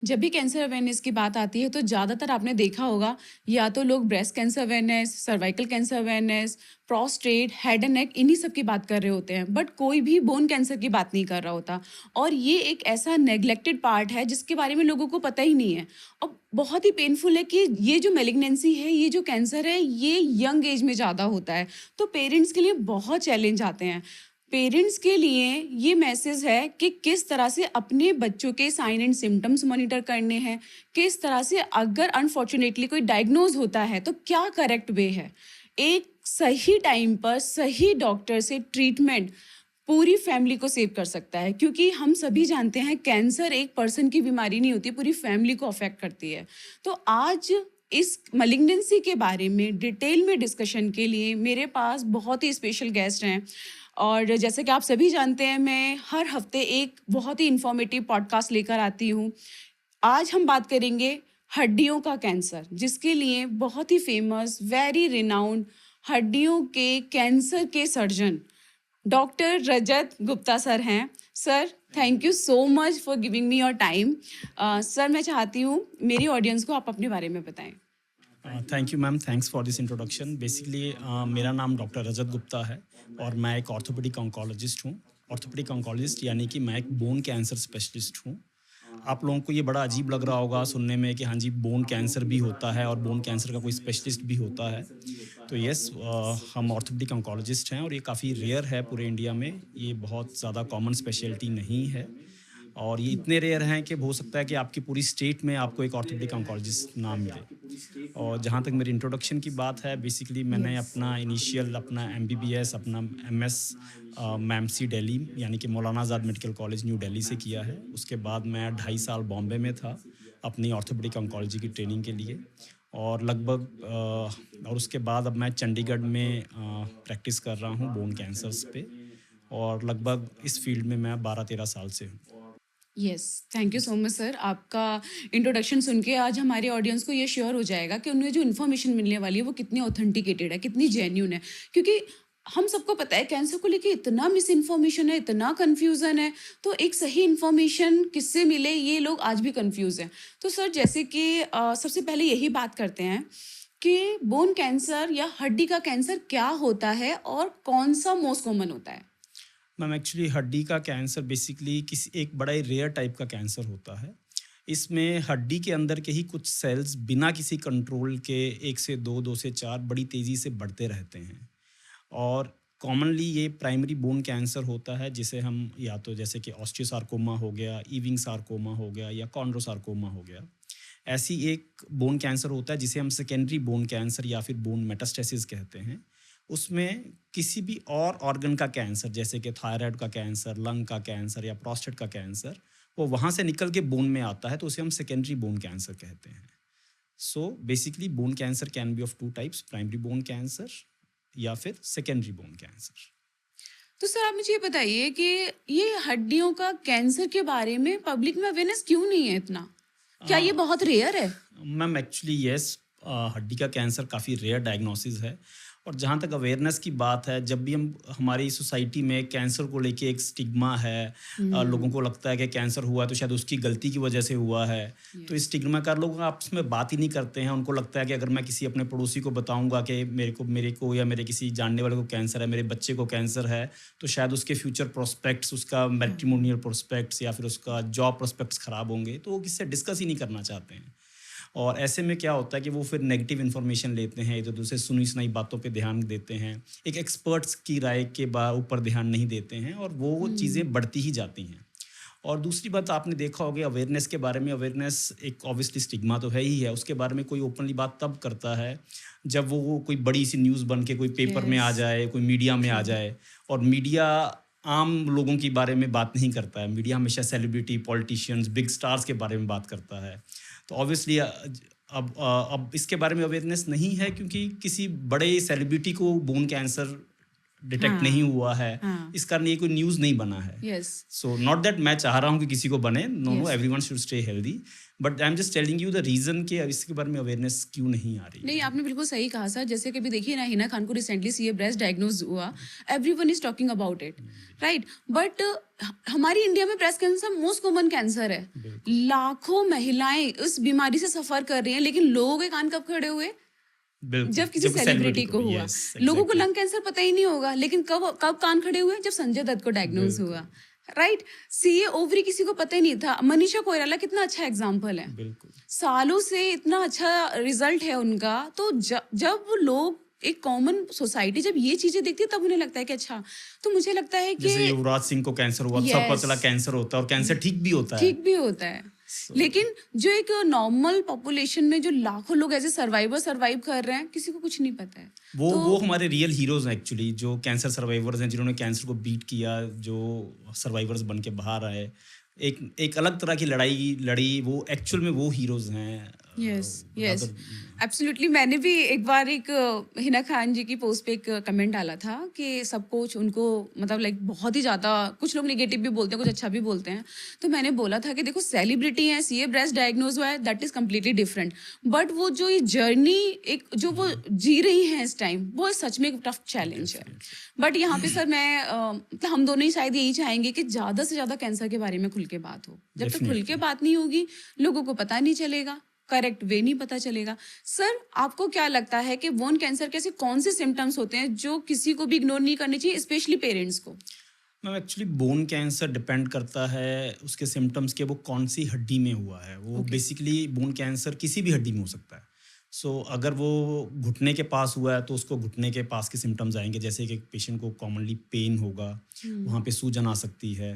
जब भी cancer awareness की बात आती है तो ज़्यादातर आपने देखा होगा या तो लोग breast cancer awareness, cervical cancer awareness, prostate, head and neck इन्हीं सब की बात कर रहे होते हैं बट कोई भी बोन कैंसर की बात नहीं कर रहा होता। और ये एक ऐसा नेग्लेक्टेड पार्ट है जिसके बारे में लोगों को पता ही नहीं है। और बहुत ही पेनफुल है कि ये जो मेलिग्नेंसी है, ये जो कैंसर है, ये यंग एज में ज़्यादा होता है। तो पेरेंट्स के लिए बहुत चैलेंज आते हैं। पेरेंट्स के लिए ये मैसेज है कि किस तरह से अपने बच्चों के साइन एंड सिम्टम्स मॉनिटर करने हैं, किस तरह से अगर अनफॉर्चुनेटली कोई डायग्नोज होता है तो क्या करेक्ट वे है। एक सही टाइम पर सही डॉक्टर से ट्रीटमेंट पूरी फैमिली को सेव कर सकता है, क्योंकि हम सभी जानते हैं कैंसर एक पर्सन की बीमारी नहीं होती, पूरी फैमिली को अफेक्ट करती है। तो आज इस मलिग्नेंसी के बारे में डिटेल में डिस्कशन के लिए मेरे पास बहुत ही स्पेशल गेस्ट हैं। और जैसे कि आप सभी जानते हैं, मैं हर हफ्ते एक बहुत ही इंफॉर्मेटिव पॉडकास्ट लेकर आती हूँ। आज हम बात करेंगे हड्डियों का कैंसर, जिसके लिए बहुत ही फेमस, वेरी रिनाउंड हड्डियों के कैंसर के सर्जन डॉक्टर रजत गुप्ता सर हैं। Sir, thank you so much for giving me your time. Sir, मैं चाहती हूँ मेरी ऑडियंस को आप अपने बारे में बताएं। Thank you ma'am, thanks for this introduction. Basically मेरा नाम डॉक्टर रजत गुप्ता है और मैं एक ऑर्थोपेडिक ऑन्कोलॉजिस्ट हूँ। ऑर्थोपेडिक ऑन्कोलॉजिस्ट यानी कि मैं एक बोन कैंसर स्पेशलिस्ट हूँ। आप लोगों को ये बड़ा अजीब लग रहा होगा सुनने में कि हाँ जी, बोन कैंसर भी होता है और बोन कैंसर का कोई स्पेशलिस्ट भी होता है। तो यस, हम ऑर्थोपेडिक ऑन्कोलॉजिस्ट हैं और ये काफ़ी रेयर है पूरे इंडिया में। ये बहुत ज़्यादा कॉमन स्पेशलिटी नहीं है और ये इतने रेयर हैं कि हो सकता है कि आपकी पूरी स्टेट में आपको एक ऑर्थोपेडिक ऑन्कोलॉजिस्ट ना मिले। और जहाँ तक मेरी इंट्रोडक्शन की बात है, बेसिकली मैंने यस। अपना इनिशियल अपना एमबीबीएस, अपना एमएस मैमसी दिल्ली यानी कि मौलाना आज़ाद मेडिकल कॉलेज न्यू दिल्ली से किया है। उसके बाद मैं 2.5 साल बॉम्बे में था अपनी ऑर्थोपेडिक ऑन्कोलॉजी की ट्रेनिंग के लिए। और लगभग और उसके बाद अब मैं चंडीगढ़ में प्रैक्टिस कर रहा हूँ बोन कैंसर्स पे। और लगभग इस फील्ड में मैं 12-13 साल से हूँ। Yes, thank you so much sir. आपका इंट्रोडक्शन सुन के आज हमारे ऑडियंस को ये श्योर हो जाएगा कि उन्हें जो इन्फॉर्मेशन मिलने वाली है वो कितनी ऑथेंटिकेटेड है, कितनी जेन्यून है। क्योंकि हम सबको पता है कैंसर को लेके इतना मिस इन्फॉर्मेशन है, इतना कन्फ्यूज़न है। तो एक सही इन्फॉर्मेशन किससे मिले, ये लोग आज भी कन्फ्यूज़ हैं। तो सर, जैसे कि सबसे पहले यही बात करते हैं कि बोन कैंसर या हड्डी का कैंसर क्या होता है और कौन-सा मोस्ट कॉमन होता है? मैम, एक्चुअली हड्डी का कैंसर बेसिकली किसी एक बड़ा ही रेयर टाइप का कैंसर होता है। इसमें हड्डी के अंदर के ही कुछ सेल्स बिना किसी कंट्रोल के 1 से 2, 2 से 4 बड़ी तेज़ी से बढ़ते रहते हैं। और कॉमनली ये प्राइमरी बोन कैंसर होता है, जिसे हम या तो जैसे कि ऑस्टियोसार्कोमा हो गया, इविंग सार्कोमा हो गया या कॉन्ड्रोसार्कोमा हो गया। ऐसी एक बोन कैंसर होता है जिसे हम सेकेंडरी बोन कैंसर या फिर बोन मेटास्टेसिस कहते हैं। उसमें किसी भी और ऑर्गन का कैंसर जैसे कि थायराइड का कैंसर, लंग का कैंसर या प्रोस्टेट का कैंसर, वो वहाँ से निकल के बोन में आता है, तो उसे हम सेकेंडरी बोन कैंसर कहते हैं। So basically bone cancer can be of 2 types, primary bone cancer या फिर सेकेंडरी बोन कैंसर। तो सर, आप मुझे ये बताइए कि ये हड्डियों का कैंसर के बारे में पब्लिक में अवेयरनेस क्यों नहीं है इतना? क्या ये बहुत रेयर है? मैम, एक्चुअली यस, हड्डी का कैंसर काफ़ी रेयर डायग्नोसिस है। और जहाँ तक अवेयरनेस की बात है, जब भी हम हमारी सोसाइटी में कैंसर को लेके एक स्टिग्मा है। लोगों हुँ, को लगता है कि कैंसर हुआ है तो शायद उसकी गलती की वजह से हुआ है। तो इस यस। स्टिग्मा का लोग आपस में बात ही नहीं करते हैं। उनको लगता है कि अगर मैं किसी अपने पड़ोसी को बताऊंगा कि मेरे को या मेरे किसी जानने वाले को कैंसर है, मेरे बच्चे को कैंसर है, तो शायद उसके फ्यूचर प्रोस्पेक्ट्स, उसका मैट्रिमोनियल प्रोस्पेक्ट्स या फिर उसका जॉब प्रोस्पेक्ट्स खराब होंगे, तो वो किससे डिस्कस ही नहीं करना चाहते हैं। और ऐसे में क्या होता है कि वो फिर नेगेटिव इन्फॉर्मेशन लेते हैं, इधर दूसरे सुनी सुनाई बातों पे ध्यान देते हैं, एक एक्सपर्ट्स की राय के ऊपर ध्यान नहीं देते हैं और वो हुँ, चीज़ें बढ़ती ही जाती हैं। और दूसरी बात आपने देखा होगा अवेयरनेस के बारे में, अवेयरनेस एक ऑब्वियसली स्टिग्मा तो है ही है, उसके बारे में कोई ओपनली बात तब करता है जब वो कोई बड़ी सी न्यूज़ बन के कोई पेपर में आ यस, जाए, कोई मीडिया में आ ट्रू। जाए। और मीडिया आम लोगों के बारे में बात नहीं करता है, मीडिया हमेशा सेलिब्रिटी, पॉलिटिशियंस, बिग स्टार्स के बारे में बात करता है। तो ऑब्वियसली अब इसके बारे में अवेयरनेस नहीं है, क्योंकि किसी बड़े सेलिब्रिटी को बोन कैंसर डिटेक्ट हाँ नहीं हुआ है, हाँ इस कारण ये कोई न्यूज़ नहीं बना है। यस सो नॉट दैट मैं चाह रहा हूँ कि किसी को बने, no yes everyone should stay healthy, but I am just telling you the reason कि अब इसके बारे में अवेयरनेस क्यों नहीं आ रही नहीं है। आपने बिल्कुल सही कहा सर जैसे कि अभी देखिए ना हिना खान को रिसेंटली सीए ब्रेस्ट डायग्नोज हुआ everyone is talking about it right but हमारी इंडिया में breast cancer most common cancer है बिल्कुल लाखों महिलाएं इस बीमारी से सफर कर रही हैं लेकिन लोगों के कान कब खड़े हुए बिल्कुल, जब किसी जब सेलिब्रिटी सेलिब्रिटी को को भी, हुआ यस लोगों को एग्जैक्टली, लंग कैंसर पता ही नहीं होगा लेकिन कब कब कान खड़े हुए जब संजय दत्त को डायग्नोज बिल्कुल हुआ राइट सीए ओवरी किसी को पता ही नहीं था मनीषा कोइराला कितना अच्छा एग्जाम्पल है बिल्कुल सालों से इतना अच्छा रिजल्ट है उनका तो जब वो लोग एक कॉमन सोसाइटी जब ये चीजें देखती है तब उन्हें लगता है कि अच्छा तो मुझे लगता है कि जैसे युवराज सिंह को कैंसर हुआ तो सबको पता यस चला कैंसर होता है और कैंसर ठीक भी होता है। ठीक भी होता है So, लेकिन जो एक नॉर्मल पॉपुलेशन में जो लाखों लोग ऐसे सर्वाइव कर रहे हैं किसी को कुछ नहीं पता है वो तो वो हमारे रियल हीरोज हैं एक्चुअली, जो कैंसर सर्वाइवर्स हैं, जिन्होंने कैंसर को बीट किया, जो सर्वाइवर्स बन के बाहर आए, एक एक अलग तरह की लड़ाई लड़ी, वो एक्चुअल में वो हीरोज हैं। यस यस rather- एब्सोल्युटली मैंने भी एक बार एक हिना खान जी की पोस्ट पे एक कमेंट डाला था कि सब कुछ उनको मतलब लाइक बहुत ही ज़्यादा कुछ लोग नेगेटिव भी बोलते हैं कुछ अच्छा भी बोलते हैं तो मैंने बोला था कि देखो सेलिब्रिटी है सीए ब्रेस्ट डायग्नोज हुआ है that is completely different but वो जो ये जर्नी एक जो वो जी रही हैं इस टाइम वो सच में एक टफ चैलेंज है बट यहाँ पे सर मैं मतलब हम दोनों ही शायद यही चाहेंगे कि ज़्यादा से ज़्यादा कैंसर के बारे में खुल के बात हो जब तक खुल के Definitely. बात नहीं होगी लोगों को पता नहीं चलेगा करेक्ट वे नहीं पता चलेगा सर आपको क्या लगता है कि बोन कैंसर के ऐसे कौन से सिम्टम्स होते हैं जो किसी को भी इग्नोर नहीं करने चाहिए स्पेशली पेरेंट्स को ma'am actually bone cancer depend करता है उसके सिम्टम्स के, वो कौन सी हड्डी में हुआ है। वो Okay. बेसिकली बोन कैंसर किसी भी हड्डी में हो सकता है। सो अगर वो घुटने के पास हुआ है तो उसको घुटने के पास के सिम्टम्स आएंगे, जैसे कि पेशेंट को कॉमनली पेन होगा, वहाँ पे सूजन आ सकती है।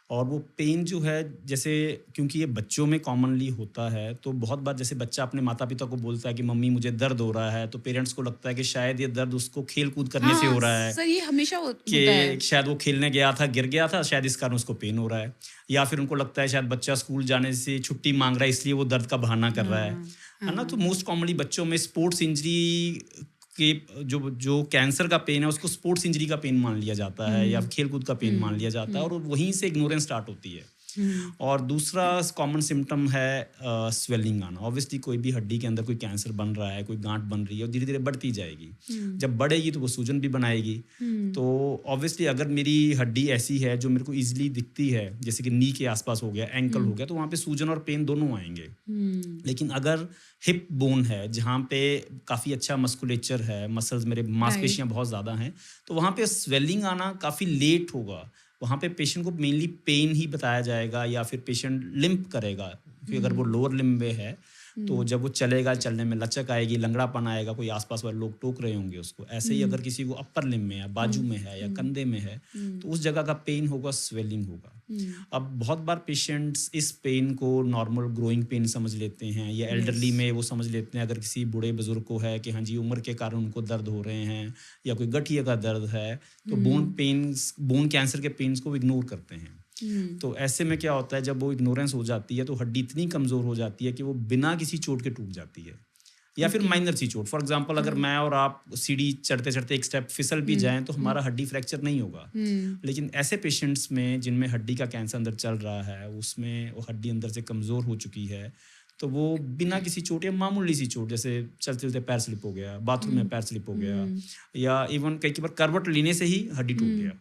और वो पेन जो है, जैसे क्योंकि ये बच्चों में कॉमनली होता है, तो बहुत बार जैसे बच्चा अपने माता पिता को बोलता है कि मम्मी मुझे दर्द हो रहा है, तो पेरेंट्स को लगता है कि शायद ये दर्द उसको खेल कूद करने से हो रहा है, सर ये हमेशा होता है कि शायद वो खेलने गया था, गिर गया था, शायद इस कारण उसको पेन हो रहा है। या फिर उनको लगता है शायद बच्चा स्कूल जाने से छुट्टी मांग रहा है, इसलिए वो दर्द का बहाना कर रहा है ना। तो मोस्ट कॉमनली बच्चों में स्पोर्ट्स इंजरी के जो कैंसर का पेन है उसको स्पोर्ट्स इंजरी का पेन मान लिया जाता है, या खेलकूद का पेन मान लिया जाता है, और वहीं से इग्नोरेंस स्टार्ट होती है। और दूसरा कॉमन सिम्टम है स्वेलिंग आना। ऑब्वियसली कोई भी हड्डी के अंदर कोई कैंसर बन रहा है, कोई गांठ बन रही है, और धीरे धीरे बढ़ती जाएगी। जब बढ़ेगी तो वो सूजन भी बनाएगी। तो ऑब्वियसली अगर मेरी हड्डी ऐसी है जो मेरे को इजीली दिखती है, जैसे कि नी के आसपास हो गया, एंकल हो गया, तो वहाँ पे सूजन और पेन दोनों आएंगे। लेकिन अगर हिप बोन है जहाँ पे काफ़ी अच्छा मस्कुलेचर है, मसल्स मेरे मांसपेशियाँ बहुत ज़्यादा हैं, तो वहाँ पे स्वेलिंग आना काफ़ी लेट होगा। वहाँ पे पेशेंट को मेनली पेन ही बताया जाएगा, या फिर पेशेंट लिम्प करेगा, क्योंकि अगर वो लोअर लिम्ब में है तो जब वो चलेगा, चलने में लचक आएगी, लंगड़ापन आएगा, कोई आसपास वाले लोग टोक रहे होंगे उसको। ऐसे ही अगर किसी को अपर लिम्ब में है, बाजू में है, या कंधे में है, तो उस जगह का पेन होगा, स्वेलिंग होगा। अब बहुत बार पेशेंट्स इस पेन को नॉर्मल ग्रोइंग पेन समझ लेते हैं, या एल्डरली में वो समझ लेते हैं। अगर किसी बूढ़े बुजुर्ग को है कि हाँ जी उम्र के कारण उनको दर्द हो रहे हैं, या कोई गठिया का दर्द है, तो बोन कैंसर के पेन्स को इग्नोर करते हैं। तो ऐसे में क्या होता है, जब वो इग्नोरेंस हो जाती है तो हड्डी इतनी कमज़ोर हो जाती है कि वो बिना किसी चोट के टूट जाती है, या फिर माइनर सी चोट। फॉर एग्जांपल अगर मैं और आप सीढ़ी चढ़ते चढ़ते एक स्टेप फिसल भी जाएं तो हमारा हड्डी फ्रैक्चर नहीं होगा। लेकिन ऐसे पेशेंट्स में जिनमें हड्डी का कैंसर अंदर चल रहा है, उसमें वो हड्डी अंदर से कमज़ोर हो चुकी है, तो वो बिना किसी चोट या मामूली सी चोट, जैसे चलते चलते पैर स्लिप हो गया, बाथरूम में पैर स्लिप हो गया, या इवन कई बार करवट लेने से ही हड्डी टूट गया,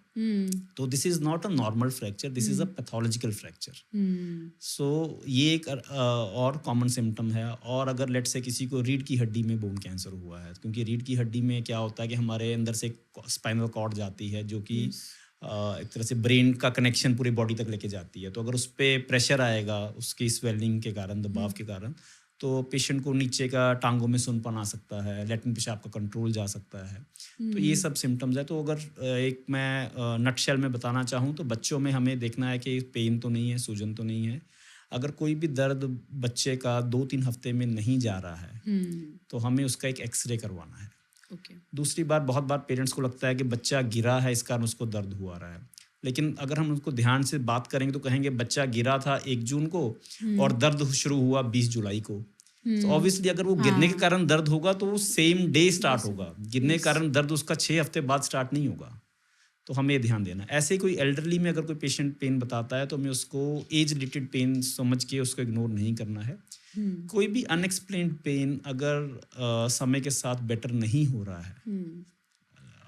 तो this is not a normal fracture, this is a pathological fracture. So ये एक और कॉमन सिम्टम है। और अगर लेट से किसी को रीढ़ की हड्डी में बोन कैंसर हुआ है, क्योंकि रीढ़ की हड्डी में क्या होता है कि हमारे अंदर से स्पाइनल कॉर्ड जाती है, जो कि एक तरह से ब्रेन का कनेक्शन पूरी बॉडी तक लेके जाती है। तो अगर उस पर प्रेशर आएगा उसकी स्वेलिंग के कारण, दबाव के कारण, तो पेशेंट को नीचे का टांगों में सुनपन आ सकता है, लैट्रिन पेशाब का कंट्रोल जा सकता है। तो ये सब सिम्टम्स है। तो अगर एक मैं नटशेल में बताना चाहूँ तो बच्चों में हमें देखना है कि पेन तो नहीं है, सूजन तो नहीं है। अगर कोई भी दर्द बच्चे का 2-3 हफ्ते में नहीं जा रहा है तो हमें उसका एक एक्सरे करवाना है। दूसरी बात, बहुत बार पेरेंट्स को लगता है कि बच्चा गिरा है इस कारण उसको दर्द हुआ रहा है, लेकिन अगर हम उनको ध्यान से बात करेंगे तो कहेंगे बच्चा गिरा था 1 जून को और दर्द शुरू हुआ 20 जुलाई को। तो ऑब्वियसली अगर वो गिरने के कारण दर्द होगा तो वो सेम डे स्टार्ट होगा, गिरने के कारण दर्द उसका 6 हफ्ते बाद स्टार्ट नहीं होगा। तो हमें ये ध्यान देना है। ऐसे कोई एल्डरली में अगर कोई पेशेंट पेन बताता है तो हमें उसको एज रिलेटेड पेन समझ के उसको इग्नोर नहीं करना है। हुँ, कोई भी अनएक्सप्लेन्ड पेन अगर समय के साथ बेटर नहीं हो रहा है, um,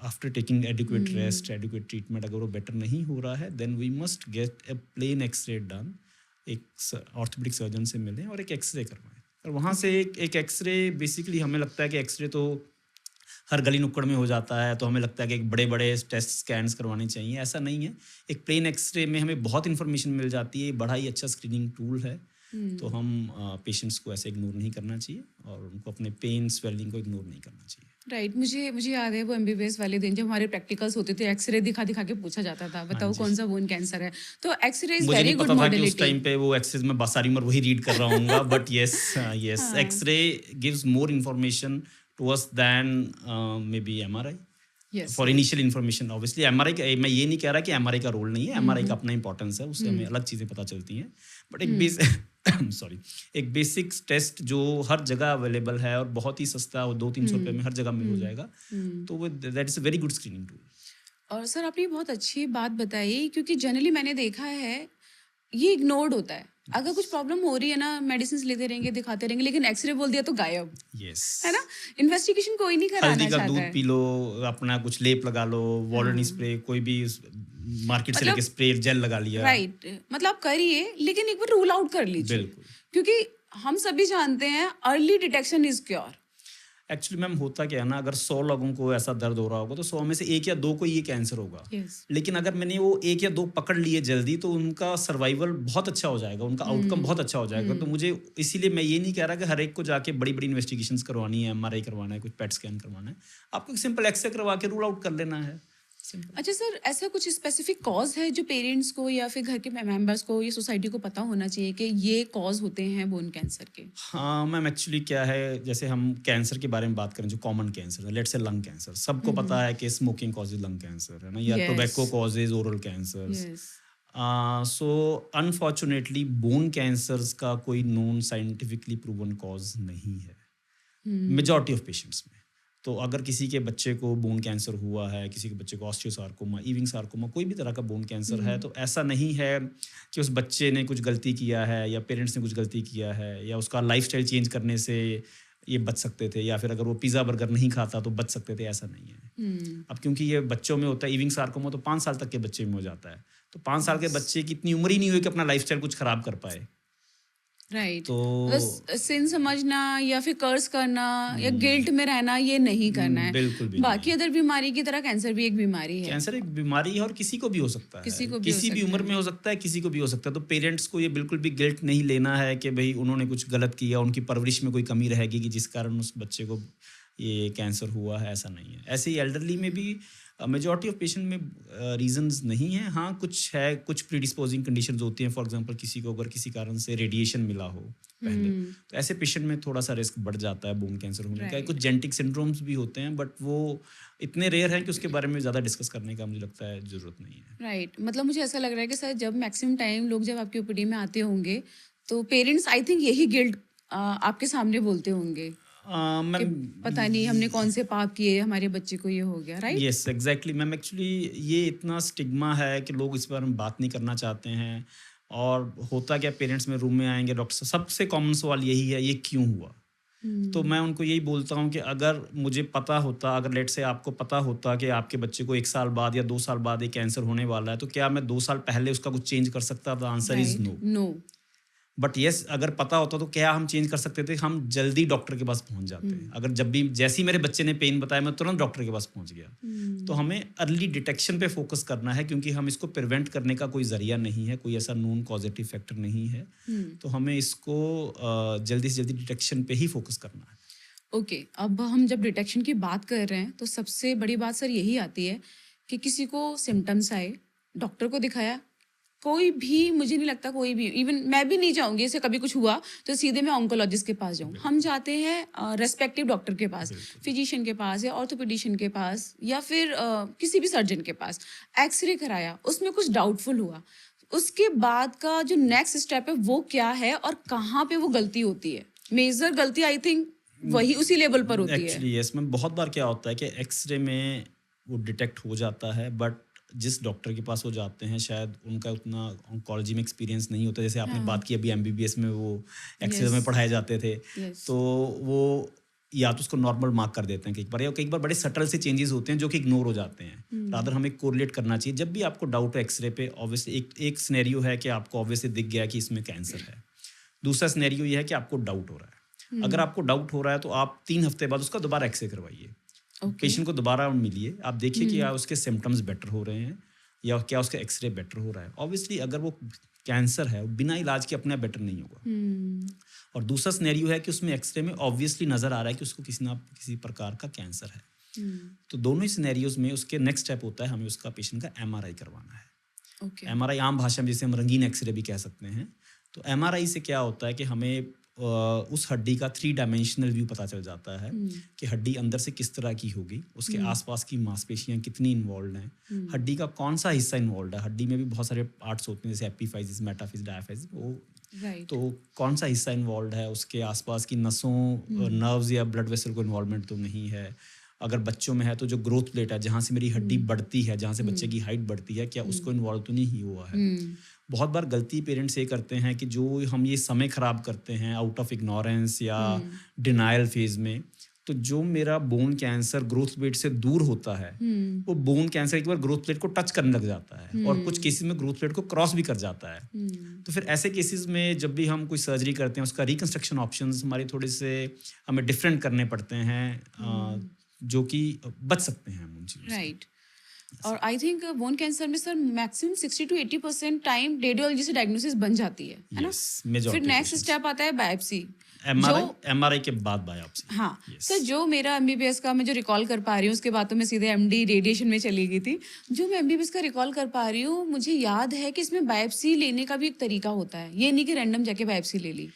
after taking adequate um, rest, adequate treatment, अगर वो बेटर नहीं हो रहा है, then we must get a plain X-ray done. एक ऑर्थोपेडिक सर्जन से मिलें और एक एक्सरे करवाएं, और वहाँ ओके, से एक एक्सरे, बेसिकली हमें लगता है कि एक्सरे तो हर गली नुक्कड़ में हो जाता है, तो हमें लगता है कि एक बड़े बड़े टेस्ट स्कैन्स करवाने चाहिए। ऐसा नहीं है। एक प्लेन एक्सरे में हमें बहुत इन्फॉर्मेशन मिल जाती है। ये बड़ा ही अच्छा स्क्रीनिंग टूल है। तो हुँ। हम पेशेंट्स को ऐसे इग्नोर नहीं करना चाहिए और उनको अपने पेन स्वेलिंग को इग्नोर नहीं करना चाहिए। राइट, मुझे मुझे याद है वो एमबीबीएस वाले दिन जब हमारे प्रैक्टिकल्स होते थे, एक्स-रे दिखा-दिखा के पूछा जाता था, हाँ बताओ जी। कौन-सा बोन कैंसर है? तो एक्स-रे इज़ मुझे वेरी नहीं गुड पता था कि उस मॉडलिटी। टाइम पे वो एक्सेस में सारी उम्र वही रीड कर रहा होऊंगा, बट यस, यस, हाँ, X-ray gives more information to us than maybe MRI. Yes, for yes. Initial information, obviously MRI का, मैं ये नहीं कह रहा कि एमआरआई का रोल नहीं है। हुँ, एमआरआई का हुँ, अपना इंपॉर्टेंस है, उससे हमें हुँ, अलग चीज़ें पता चलती हैं। बट एक हुँ, बेस सॉरी, एक बेसिक टेस्ट जो हर जगह अवेलेबल है और बहुत ही सस्ता, और 200-300 रुपये हुँ, में हर जगह में हो हुँ, जाएगा, हुँ। तो वो that is a very good screening tool. और सर आपने ये बहुत अच्छी बात बताई क्योंकि जनरली मैंने देखा है ये इग्नोर्ड होता है। अगर कुछ प्रॉब्लम हो रही है ना, मेडिसिन्स लेते रहेंगे, दिखाते रहेंगे, लेकिन एक्स-रे बोल दिया तो गायब, यस। है ना? इन्वेस्टिगेशन कोई नहीं हल्दी कराना का चाहता दूध है। पी लो, अपना कुछ लेप लगा लो, वॉलनी हाँ, स्प्रे, कोई भी मार्केट से लेके मतलब स्प्रे जेल लगा लिया। राइट, मतलब आप करिए लेकिन एक बार रूल आउट कर लीजिए, बिल्कुल। क्योंकि हम सभी जानते हैं early detection is cure. Actually ma'am होता क्या है ना, अगर 100 लोगों को ऐसा दर्द हो रहा होगा तो 100 में से 1 या 2 को ये कैंसर होगा। यस। लेकिन अगर मैंने वो 1 या 2 पकड़ लिए जल्दी, तो उनका सर्वाइवल बहुत अच्छा हो जाएगा, उनका आउटकम बहुत हम्म, अच्छा हो जाएगा। तो हम्म। मुझे इसीलिए मैं ये नहीं कह रहा कि हर एक को जाके बड़ी-बड़ी इन्वेस्टिगेशंस करवानी है, एमआरआई करवाना है, कुछ पेट स्कैन करवाना है। आपको एक सिंपल एक्सरे करवा के रूल आउट कर लेना है। सिंपल। अच्छा सर, ऐसा कुछ स्पेसिफिक कॉज है जो पेरेंट्स को या फिर घर के मेंबर्स को या सोसाइटी को पता होना चाहिए कि ये कॉज होते हैं बोन कैंसर के? हाँ, मैम एक्चुअली क्या है, जैसे हम कैंसर के बारे में बात करें, जो कॉमन कैंसर है, लेट्स से लंग कैंसर, सबको हम्म। पता है कि स्मोकिंग कॉजेज लंग कैंसर, है ना, या yes, tobacco causes oral cancers. Yes. So unfortunately bone cancers का कोई नोन साइंटिफिकली प्रूवन कॉज नहीं है हम्म, मेजॉरिटी ऑफ पेशेंट्स में। तो अगर किसी के बच्चे को बोन कैंसर हुआ है, किसी के बच्चे को ऑस्टियोसार्कोमा, इविंग सार्कोमा, कोई भी तरह का बोन कैंसर है, हम्म। तो ऐसा नहीं है कि उस बच्चे ने कुछ गलती किया है या पेरेंट्स ने कुछ गलती किया है या उसका लाइफस्टाइल चेंज करने से ये बच सकते थे, या फिर अगर वो पिज़्ज़ा बर्गर नहीं खाता तो बच सकते थे, ऐसा नहीं है। हम्म। अब क्योंकि ये बच्चों में होता है, इविंग सार्कोमा तो 5 साल तक के बच्चे में हो जाता है। तो 5 साल के यस। बच्चे की इतनी उम्र ही नहीं हुई कि अपना लाइफस्टाइल कुछ खराब कर पाए। राइट, तो मतलब सिन समझना या फिर कर्स करना या हुँ, गिल्ट में रहना ये नहीं करना है। बिल्कुल भी बाकी नहीं। अदर बीमारी की तरह कैंसर भी एक बीमारी है, कैंसर एक बीमारी है और किसी को भी हो सकता किसी है। को भी हो किसी भी सकता उम्र है। में हो सकता है, किसी को भी हो सकता है। तो पेरेंट्स को ये बिल्कुल भी गिल्ट नहीं लेना है कि भई उन्होंने कुछ गलत किया, उनकी परवरिश में कोई कमी रहेगी कि जिस कारण उस बच्चे को ये कैंसर हुआ है, ऐसा नहीं है। ऐसे ही एल्डरली में भी मेजॉरिटी ऑफ पेशेंट में रीज़न्स नहीं हैं। हाँ, कुछ है, कुछ प्रीडिस्पोजिंग कंडीशंस होती हैं। फॉर एग्ज़ाम्पल किसी को अगर किसी कारण से रेडिएशन मिला हो पहले, हुँ, तो ऐसे पेशेंट में थोड़ा-सा रिस्क बढ़ जाता है बोन कैंसर होने का। कुछ राइट, जेनेटिक सिंड्रोम्स भी होते हैं, बट वो इतने रेयर हैं कि उसके बारे में ज़्यादा डिस्कस करने का मुझे लगता है ज़रूरत नहीं है। राइट। मतलब मुझे ऐसा लग रहा है कि सर जब मैक्सिमम टाइम लोग जब आपकी ओपीडी में आते होंगे, तो पेरेंट्स आई थिंक यही गिल्ट आपके सामने बोलते होंगे कि मैम पता नहीं हमने कौन से पाप किए, हमारे बच्चे को ये हो गया, right? Yes, exactly ma'am, actually ये इतना स्टिग्मा है कि लोग इस बारे में बात नहीं करना चाहते हैं। और होता क्या, पेरेंट्स में रूम में आएँगे, डॉक्टर साहब, सबसे कॉमन सवाल यही है, ये क्यों हुआ? तो हुँ, मैं उनको यही बोलता हूँ कि अगर मुझे पता होता, अगर लेट्स से आपको पता होता कि आपके बच्चे को 1 साल बाद या 2 साल बाद ये कैंसर होने वाला है, तो क्या मैं 2 साल पहले उसका कुछ चेंज कर सकता था? Answer is right, no. No. But yes, अगर पता होता तो क्या हम चेंज कर सकते थे? हम जल्दी डॉक्टर के पास पहुँच जाते। हुँ, अगर जब भी जैसे ही मेरे बच्चे ने पेन बताया, मैं तुरंत डॉक्टर के पास पहुँच गया। तो हुँ, हमें अर्ली डिटेक्शन पे फ़ोकस करना है, क्योंकि हम इसको प्रिवेंट करने का कोई ज़रिया नहीं है, कोई ऐसा नोन कॉज़ेटिव फैक्टर नहीं है। हुँ। तो हमें इसको जल्दी से जल्दी डिटेक्शन पे ही फ़ोकस करना है। ओके, अब हम जब डिटेक्शन की बात कर रहे हैं, तो सबसे बड़ी बात सर यही आती है कि किसी को सिम्पटम्स आए, डॉक्टर को दिखाया, कोई भी मुझे नहीं लगता कोई भी इवन मैं भी नहीं चाहूँगी ऐसे कभी कुछ हुआ तो सीधे मैं ऑन्कोलॉजिस्ट के पास जाऊँ। हम बिल्कुल, जाते हैं रेस्पेक्टिव डॉक्टर के पास, बिल्कुल। फिजिशियन के पास या ऑर्थोपेडिशियन के पास या फिर किसी भी सर्जन के पास। एक्स-रे कराया, उसमें कुछ डाउटफुल हुआ। उसके बाद का जो नेक्स्ट स्टेप है वो क्या है और कहाँ पे वो गलती होती है? मेजर गलती आई थिंक वही उसी लेवल पर होती है। एक्चुअली यस मैम, बहुत बार क्या होता है कि एक्स-रे में वो डिटेक्ट हो जाता है, बट जिस डॉक्टर के पास वो जाते हैं शायद उनका उतना ऑन्कोलॉजी में एक्सपीरियंस नहीं होता, जैसे आपने बात की अभी एमबीबीएस में वो एक्सेल में यस पढ़ाए जाते थे, यस तो वो या तो उसको नॉर्मल मार्क कर देते हैं कई बार, या कई बार बड़े सटल से चेंजेस होते हैं जो कि इग्नोर हो जाते हैं। रादर हमें कोरिलेट करना चाहिए। जब भी आपको डाउट हो एक्सरे पे, ऑब्वियसली एक सिनेरियो है कि आपको ऑब्वियसली दिख गया कि इसमें कैंसर है, दूसरा सिनेरियो ये है कि आपको डाउट हो रहा है। अगर आपको डाउट हो रहा है तो आप 3 हफ्ते बाद उसका दोबारा एक्सरे करवाइए, ओके पेशेंट को दोबारा मिलिए, आप देखिए कि क्या उसके सिम्टम्स बेटर हो रहे हैं या क्या उसका एक्सरे बेटर हो रहा है। ऑब्वियसली अगर वो कैंसर है बिना इलाज के अपने आप बेटर नहीं होगा। और दूसरा सिनेरियो है कि उसमें एक्सरे में ऑब्वियसली नज़र आ रहा है कि उसको किसी ना किसी प्रकार का कैंसर है। तो दोनों ही सिनेरियोज में उसके नेक्स्ट स्टेप होता है हमें उसका पेशेंट का एमआरआई करवाना है। ओके एमआरआई आम भाषा में जिसे हम रंगीन एक्सरे भी कह सकते हैं। तो एमआरआई से क्या होता है कि हमें उस हड्डी का 3 डायमेंशनल व्यू पता चल जाता है कि हड्डी अंदर से किस तरह की होगी, उसके आसपास की मांसपेशियां कितनी इन्वॉल्व हैं, हड्डी का कौन सा हिस्सा इन्वॉल्व है। हड्डी में भी बहुत सारे पार्ट्स होते हैं जैसे एपिफाइजिस, मेटाफिजिस, डायाफाइजिस, वो राइट तो कौन सा हिस्सा इन्वॉल्व है, उसके आसपास की नसों, नर्व्स या ब्लड वेसल को इन्वॉल्वमेंट तो नहीं है। अगर बच्चों में है तो जो ग्रोथ प्लेट है जहाँ से मेरी हड्डी बढ़ती है, जहाँ से बच्चे की हाइट बढ़ती है, क्या उसको इन्वॉल्व तो नहीं हुआ है। बहुत बार गलती पेरेंट्स ये करते हैं कि जो हम ये समय खराब करते हैं आउट ऑफ इग्नोरेंस या डिनायल फेज में, तो जो मेरा बोन कैंसर ग्रोथ प्लेट से दूर होता है वो बोन कैंसर एक बार ग्रोथ प्लेट को टच करने लग जाता है और कुछ केसेस में ग्रोथ प्लेट को क्रॉस भी कर जाता है। तो फिर ऐसे केसेस में जब भी हम कोई सर्जरी करते हैं उसका रिकंस्ट्रक्शन ऑप्शंस हमारे थोड़े से हमें डिफरेंट करने पड़ते हैं, जो कि बच सकते हैं हम उन चीज़ों से। राइट और आई थिंक बोन कैंसर में sir maximum 60 to 80% time radiology से डायग्नोसिस बन जाती है ना। Yes, majority फिर नेक्स्ट patients। स्टेप आता है बायोप्सी। एमआरआई के बाद बायोप्सी। हाँ Yes। सर जो मेरा एमबीबीएस का मैं जो रिकॉल कर पा रही हूँ उसके बाद तो मैं सीधे एमडी रेडिएशन में चली गई थी। जो मैं एमबीबीएस का रिकॉल कर पा रही हूँ मुझे याद है कि इसमें बायोप्सी लेने का भी एक तरीका होता है, ये नहीं कि रैंडम जाके बायोप्सी ले ली।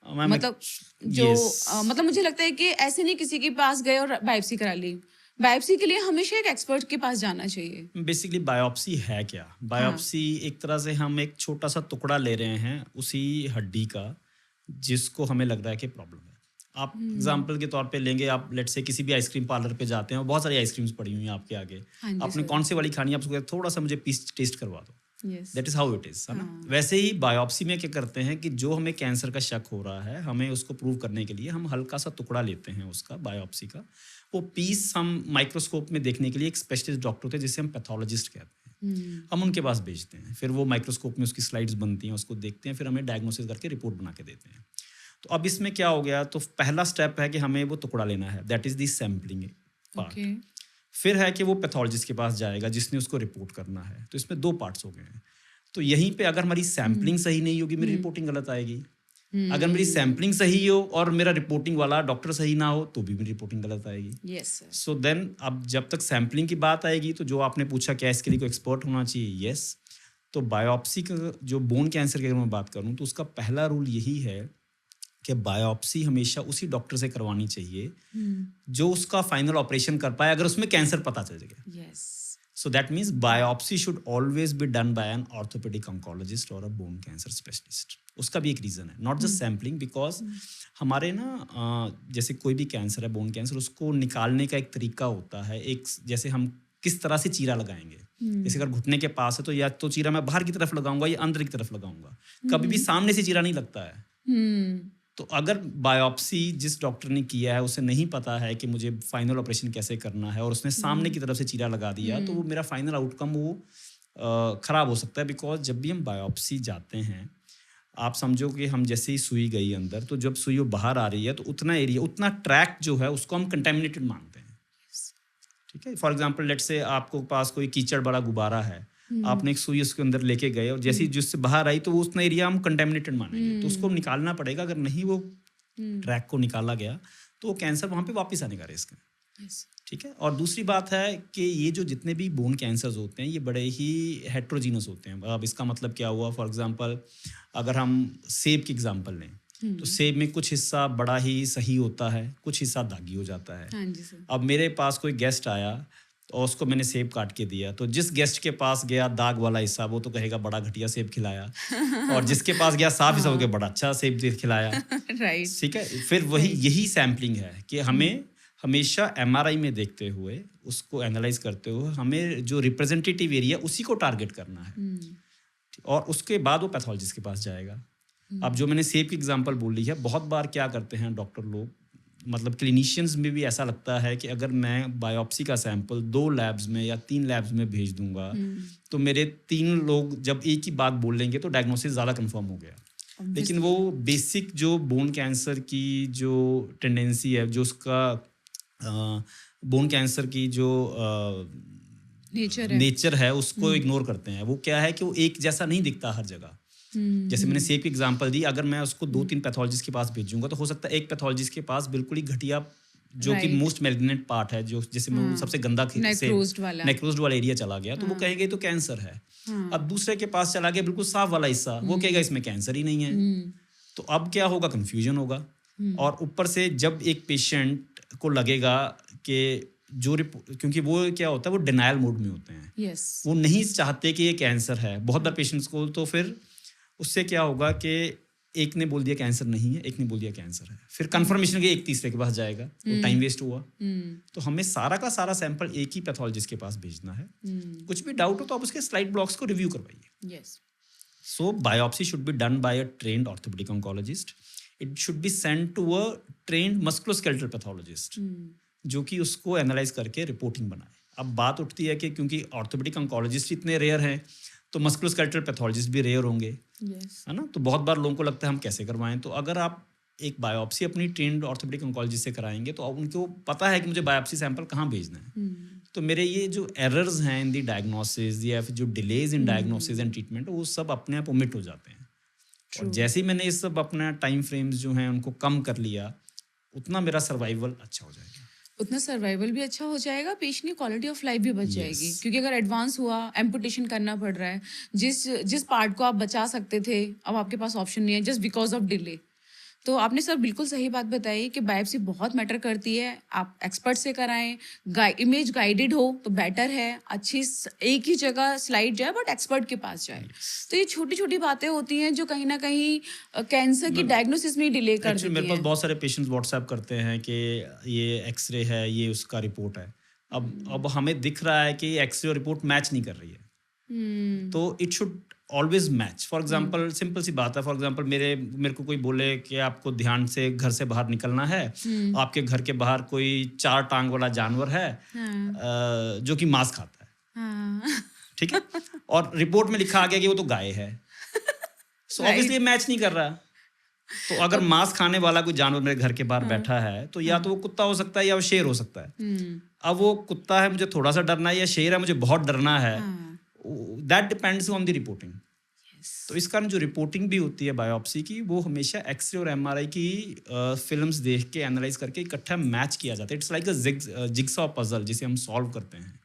मैम मतलब जो yes। मतलब मुझे लगता है कि ऐसे नहीं किसी के पास गए और बायोप्सी करा ली। बायोप्सी के लिए हमेशा एक एक्सपर्ट के पास जाना चाहिए। बेसिकली बायोप्सी है क्या? बायोप्सी एक तरह से हम एक छोटा सा टुकड़ा ले रहे हैं उसी हड्डी का जिसको हमें लग रहा है कि प्रॉब्लम है। आप एग्जाम्पल के तौर पे लेंगे, आप लेट से किसी भी आइसक्रीम पार्लर पे जाते हैं, बहुत सारी आइसक्रीम्स पड़ी हुई हैं आपके आगे, हाँ जी आपने सर। कौन सी वाली खानी है, आप उसको कहते हैं, थोड़ा सा मुझे पीस टेस्ट करवा दो। Yes that is how it is, है ना। वैसे ही बायोप्सी में क्या करते हैं कि जो हमें कैंसर का शक हो रहा है, हमें उसको प्रूव करने के लिए हम हल्का सा टुकड़ा लेते हैं उसका बायोप्सी का। वो पीस हम माइक्रोस्कोप में देखने के लिए एक स्पेशलिस्ट डॉक्टर होते हैं जिसे हम पैथोलॉजिस्ट कहते हैं, हम उनके पास भेजते हैं। फिर वो माइक्रोस्कोप में उसकी स्लाइड्स बनती हैं, उसको देखते हैं, फिर हमें डायग्नोसिस करके रिपोर्ट बना के देते हैं। तो अब इसमें क्या हो गया, तो पहला स्टेप है कि हमें वो टुकड़ा लेना है, that is the sampling part. Okay फिर है कि वो पैथोलॉजिस्ट के पास जाएगा जिसने उसको रिपोर्ट करना है। तो इसमें 2 पार्ट्स हो गए हैं। तो यहीं पे अगर हमारी सैम्पलिंग सही नहीं होगी मेरी रिपोर्टिंग गलत आएगी। अगर मेरी सैम्पलिंग सही हो और मेरा रिपोर्टिंग वाला डॉक्टर सही ना हो तो भी मेरी रिपोर्टिंग गलत आएगी। Yes sir. सो देन अब जब तक सैम्पलिंग की बात आएगी तो जो आपने पूछा क्या इसके लिए कोई एक्सपर्ट होना चाहिए, यस। तो बायोप्सी का जो बोन कैंसर की अगर मैं बात करूँ तो उसका पहला रूल यही है कि बायोप्सी हमेशा उसी डॉक्टर से करवानी चाहिए जो उसका फाइनल ऑपरेशन कर पाए अगर उसमें कैंसर पता चल गया। Yes So that means biopsy should always be done by an orthopedic oncologist or a bone cancer specialist. उसका भी एक रीज़न है, नॉट जस्ट सैम्पलिंग, बिकॉज हमारे ना जैसे कोई भी कैंसर है, बोन कैंसर, उसको निकालने का एक तरीका होता है। एक जैसे हम किस तरह से चीरा लगाएंगे, जैसे अगर घुटने के पास है तो या तो चीरा मैं बाहर की तरफ लगाऊंगा या अंदर की तरफ लगाऊंगा, कभी भी सामने से चीरा नहीं लगता है। तो अगर बायोप्सी जिस डॉक्टर ने किया है उसे नहीं पता है कि मुझे फाइनल ऑपरेशन कैसे करना है और उसने सामने की तरफ से चीरा लगा दिया तो वो मेरा फाइनल आउटकम वो ख़राब हो सकता है। बिकॉज जब भी हम बायोप्सी जाते हैं, आप समझो कि हम जैसे ही सुई गई अंदर, तो जब सुई वो बाहर आ रही है तो उतना एरिया, उतना ट्रैक जो है उसको हम कंटेमिनेटेड मानते हैं। ठीक है, फॉर एग्जाम्पल लेट से आपको पास कोई कीचड़ बड़ा गुब्बारा है, आपने एक सुई उसके अंदर लेके गए और जैसे ही जिससे बाहर आई तो वो उतना एरिया हम कंटेमिनेटेड मानेंगे, तो उसको निकालना पड़ेगा। अगर नहीं वो ट्रैक को निकाला गया तो वो कैंसर वहाँ पे वापस आने का रिस्क है। ठीक है, और दूसरी बात है कि ये जो जितने भी बोन कैंसर्स होते हैं ये बड़े ही हेट्रोजीनस होते हैं। अब इसका मतलब क्या हुआ, फॉर एग्जांपल अगर हम सेब की एग्जांपल लें तो सेब में कुछ हिस्सा बड़ा ही सही होता है, कुछ हिस्सा दागी हो जाता है। हाँ जी सर। अब मेरे पास कोई गेस्ट आया और उसको मैंने सेब काट के दिया, तो जिस गेस्ट के पास गया दाग वाला हिस्सा वो तो कहेगा बड़ा घटिया सेब खिलाया, और जिसके पास गया साफ हिस्सा हो बड़ा अच्छा सेब खिलाया। राइट। ठीक है, फिर वही यही सैम्पलिंग है कि हमें हमेशा एमआरआई में देखते हुए उसको एनालाइज करते हुए हमें जो रिप्रेजेंटेटिव एरिया उसी को टारगेट करना है, और उसके बाद वो पैथोलॉजिस्ट के पास जाएगा। अब जो मैंने सेब की एग्जांपल बोली है, बहुत बार क्या करते हैं डॉक्टर लोग, मतलब क्लिनिशियंस में भी ऐसा लगता है कि अगर मैं बायोप्सी का सैंपल 2 लैब्स में या 3 लैब्स में भेज दूंगा तो मेरे 3 लोग जब एक ही बात बोल लेंगे तो डायग्नोसिस ज़्यादा कंफर्म हो गया। लेकिन वो बेसिक जो बोन कैंसर की जो टेंडेंसी है, जो उसका बोन कैंसर की जो नेचर है उसको इग्नोर करते हैं। वो क्या है कि वो एक जैसा नहीं दिखता हर जगह। जैसे मैंने सेब की एग्जांपल दी, अगर मैं उसको 2-3 पैथोलॉजिस्ट के पास भेजूंगा तो हो सकता है एक पैथोलॉजिस्ट के पास बिल्कुल ही घटिया जो कि मोस्ट मैलिग्नेंट पार्ट है, जो जैसे में सबसे गंदा नेक्रोज्ड वाला एरिया चला गया, तो वो कहेंगे तो कैंसर है। अब दूसरे के पास चला गया बिल्कुल साफ वाला हिस्सा, वो कहेगा इसमें कैंसर ही नहीं है। तो अब क्या होगा, कंफ्यूजन होगा। और ऊपर से जब एक पेशेंट को लगेगा कि जो क्योंकि वो क्या होता है, वो डिनायल मोड में होते हैं, वो नहीं चाहते कि ये कैंसर है बहुत बार पेशेंट्स को, तो फिर उससे क्या होगा कि एक ने बोल दिया कैंसर नहीं है, एक ने बोल दिया कैंसर है, फिर कंफर्मेशन के एक तीसरे के पास जाएगा, तो टाइम वेस्ट हुआ। तो हमें सारा का सारा सैंपल एक ही पैथोलॉजिस्ट के पास भेजना है। कुछ भी डाउट हो तो आप उसके स्लाइड ब्लॉक्स को रिव्यू करवाइए। So biopsy should be done by a trained orthopaedic oncologist. It should be send to a trained musculoskeletal pathologist जो कि उसको एनालाइज करके रिपोर्टिंग बनाए। अब बात उठती है कि क्योंकि ऑर्थोपेडिक ऑन्कोलॉजिस्ट इतने रेयर हैं तो मस्कुलोस्केलेटल पैथोलॉजिस्ट भी रेयर होंगे, है ना। तो बहुत बार लोगों को लगता है हम कैसे करवाएं। तो अगर आप एक बायोप्सी अपनी ट्रेन्ड ऑर्थोपेडिक ऑन्कोलॉजिस्ट से कराएंगे तो उनको पता है कि मुझे बायोप्सी सैंपल कहाँ भेजना है। तो मेरे ये जो एरर्स हैं इन दी डायग्नोसिस या फिर जो delays in diagnosis and treatment, वो सब अपने आप ओमिट हो जाते हैं। और जैसे ही मैंने ये सब अपना टाइम फ्रेम्स जो हैं उनको कम कर लिया, उतना मेरा सर्वाइवल अच्छा हो जाएगा। उतना सर्वाइवल भी अच्छा हो जाएगा, पेशेंट की क्वालिटी ऑफ लाइफ भी बच जाएगी। क्योंकि अगर एडवांस हुआ, एम्पुटेशन करना पड़ रहा है, जिस पार्ट को आप बचा सकते थे अब आपके पास ऑप्शन नहीं है जस्ट बिकॉज ऑफ डिले। तो आपने सर बिल्कुल सही बात बताई कि बायोप्सी बहुत मैटर करती है। आप एक्सपर्ट से कराएं, इमेज गाइडेड हो तो बेटर है। एक ही जगह स्लाइड जाए बट एक्सपर्ट के पास जाए। तो ये छोटी छोटी बातें होती हैं जो कहीं ना कहीं कैंसर की डायग्नोसिस में डिले कर देती हैं। मेरे पास बहुत सारे पेशेंट्स व्हाट्सएप करते हैं कि ये एक्सरे है, ये उसका रिपोर्ट है। अब हमें दिख रहा है कि एक्सरे और रिपोर्ट मैच नहीं कर रही है, तो it should always match. For example simple सी बात है, फॉर एग्जाम्पल मेरे को कोई बोले कि आपको ध्यान से घर से बाहर निकलना है, आपके घर के बाहर कोई 4 टांग वाला जानवर है जो कि मांस खाता है, ठीक है, और रिपोर्ट में लिखा आ गया कि वो तो गाय है। सो ऑब्वियसली मैच नहीं कर रहा। तो अगर मांस खाने वाला कोई जानवर मेरे घर के बाहर बैठा है तो या तो वो कुत्ता हो सकता है या वो शेर हो सकता है। अब वो कुत्ता है, मुझे थोड़ा सा डरना है, या शेर है, मुझे बहुत डरना है, that depends on the reporting. तो इस कारण जो रिपोर्टिंग भी होती है बायोप्सी की, वो हमेशा एक्सरे और एमआरआई की फिल्म्स देख के एनालाइज करके इकट्ठा मैच किया जाता है। It's like a jigsaw puzzle जिसे हम सॉल्व करते हैं।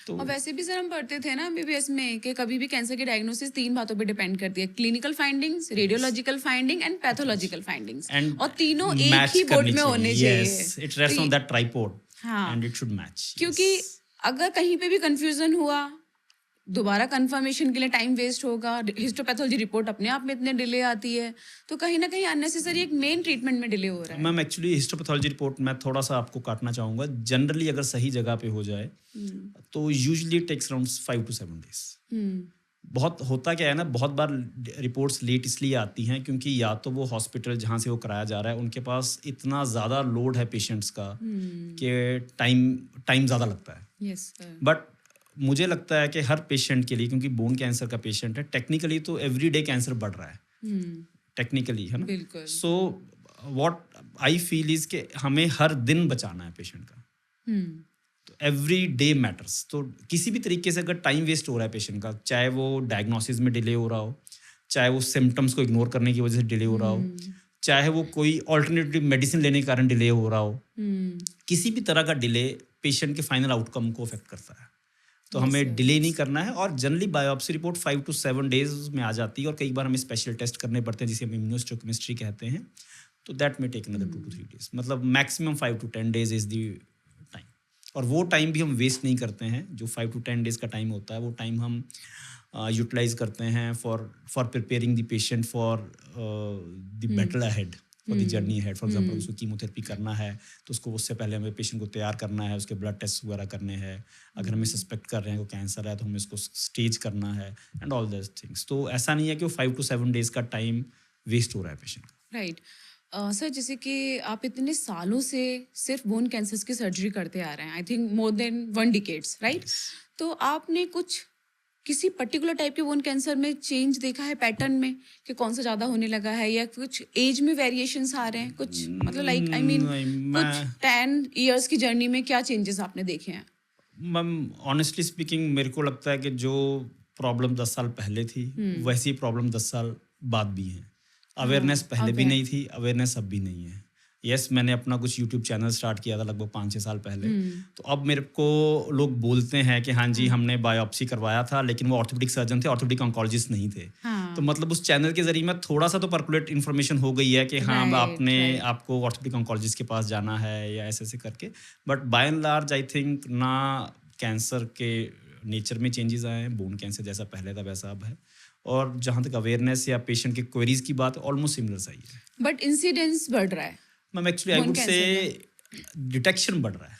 तो और वैसे भी सर हम पढ़ते थे ना एमबीबीएस में कि कभी भी कैंसर की डायग्नोसिस 3 बातों पे डिपेंड करती है: clinical findings, radiological finding and pathological findings. और तीनों एक ही बोर्ड में होने चाहिए। It rest on that tripod and it should match. क्योंकि अगर कहीं पे भी कंफ्यूजन हुआ, दोबारा कंफर्मेशन के लिए टाइम वेस्ट होगा, हिस्टोपैथोलॉजी रिपोर्ट अपने आप में इतने डिले आती है, तो कहीं ना कहीं अननेसेसरी एक मेन ट्रीटमेंट में डिले हो रहा है। मैम एक्चुअली हिस्टोपैथोलॉजी रिपोर्ट मैं थोड़ा सा आपको काटना चाहूँगा। जनरली अगर सही जगह पे हो जाए तो usually takes around 5 to 7 days। बहुत होता क्या है ना, बहुत बार रिपोर्ट्स लेट इसलिए आती हैं क्योंकि या तो वो हॉस्पिटल जहाँ से वो कराया जा रहा है उनके पास इतना ज़्यादा लोड है पेशेंट्स का कि टाइम ज़्यादा लगता है। Yes sir. बट मुझे लगता है कि हर पेशेंट के लिए, क्योंकि बोन कैंसर का पेशेंट है, टेक्निकली तो एवरी डे कैंसर बढ़ रहा है टेक्निकली, है ना। बिल्कुल। So what I feel is कि हमें हर दिन बचाना है पेशेंट का। तो एवरी डे मैटर्स। तो किसी भी तरीके से अगर टाइम वेस्ट हो रहा है पेशेंट का, चाहे वो डायग्नोसिस में डिले हो रहा हो, चाहे वो सिम्टम्स को इग्नोर करने की वजह से डिले हो रहा हो, चाहे वो कोई ऑल्टरनेटिव मेडिसिन लेने के कारण डिले हो रहा हो, किसी भी तरह का डिले पेशेंट के फाइनल आउटकम को अफेक्ट करता है। तो हमें डिले नहीं करना है। और generally biopsy report 5 to 7 days में आ जाती है, और कई बार हमें स्पेशल टेस्ट करने पड़ते हैं जिसे हम इम्यूनोहिस्टोकेमिस्ट्री कहते हैं। तो दैट में टेक अनदर 2 to 3 days, मतलब maximum 5 to 10 days is the time. और वो टाइम भी हम वेस्ट नहीं करते हैं। जो 5 to 10 days का टाइम होता है वो टाइम हम यूटिलाइज करते हैं for preparing the patient for the battle ahead. For the journey head. For example उसको कीमोथेरेपी करना है तो उसको उससे पहले हमें पेशेंट को तैयार करना है, उसके ब्लड टेस्ट वगैरह करने हैं। अगर हमें सस्पेक्ट कर रहे हैं कि कैंसर है तो हमें उसको स्टेज करना है एंड ऑल दिस थिंग्स। तो ऐसा नहीं है कि वो 5 to 7 डेज का टाइम वेस्ट हो रहा है पेशेंट का। राइट। सर, जैसे कि आप इतने सालों से सिर्फ बोन कैंसर्स की सर्जरी करते आ रहे हैं, I think more than 1 decades, right? Yes. तो आपने कुछ किसी पर्टिकुलर टाइप के बोन कैंसर में चेंज देखा है पैटर्न में कि कौन सा ज़्यादा होने लगा है, या कुछ एज में वेरिएशंस आ रहे हैं कुछ, मतलब लाइक आई मीन नहीं, कुछ 10 इयर्स की जर्नी में क्या चेंजेस आपने देखे हैं? मैम ऑनेस्टली स्पीकिंग मेरे को लगता है कि जो प्रॉब्लम 10 साल पहले थी वैसी प्रॉब्लम 10 साल बाद भी है। अवेयरनेस पहले भी okay. नहीं थी, अवेयरनेस अब भी नहीं है। यस, मैंने अपना कुछ यूट्यूब चैनल स्टार्ट किया था लगभग 5-6 साल पहले। तो अब मेरे को लोग बोलते हैं कि हाँ जी हमने बायोप्सी करवाया था, लेकिन वो ऑर्थोपेडिक सर्जन थे, ऑर्थोपेडिक ऑन्कोलॉजिस्ट नहीं थे। हाँ। तो मतलब उस चैनल के जरिए में थोड़ा सा तो पर्कुलेट इन्फॉर्मेशन हो गई है कि हाँ Right. आपको ऑर्थोपेडिक ऑन्कोलॉजिस्ट के पास जाना है या ऐसे ऐसे करके। But by and large I think ना कैंसर के नेचर में चेंजेस आए हैं, बोन कैंसर जैसा पहले था वैसा अब है। और जहाँ तक अवेयरनेस या पेशेंट के क्वेरीज की बात, ऑलमोस्ट सिमिलर सा ही है। बट इंसिडेंस बढ़ रहा है ma'am actually I bone would cancer से डिटेक्शन बढ़ रहा है।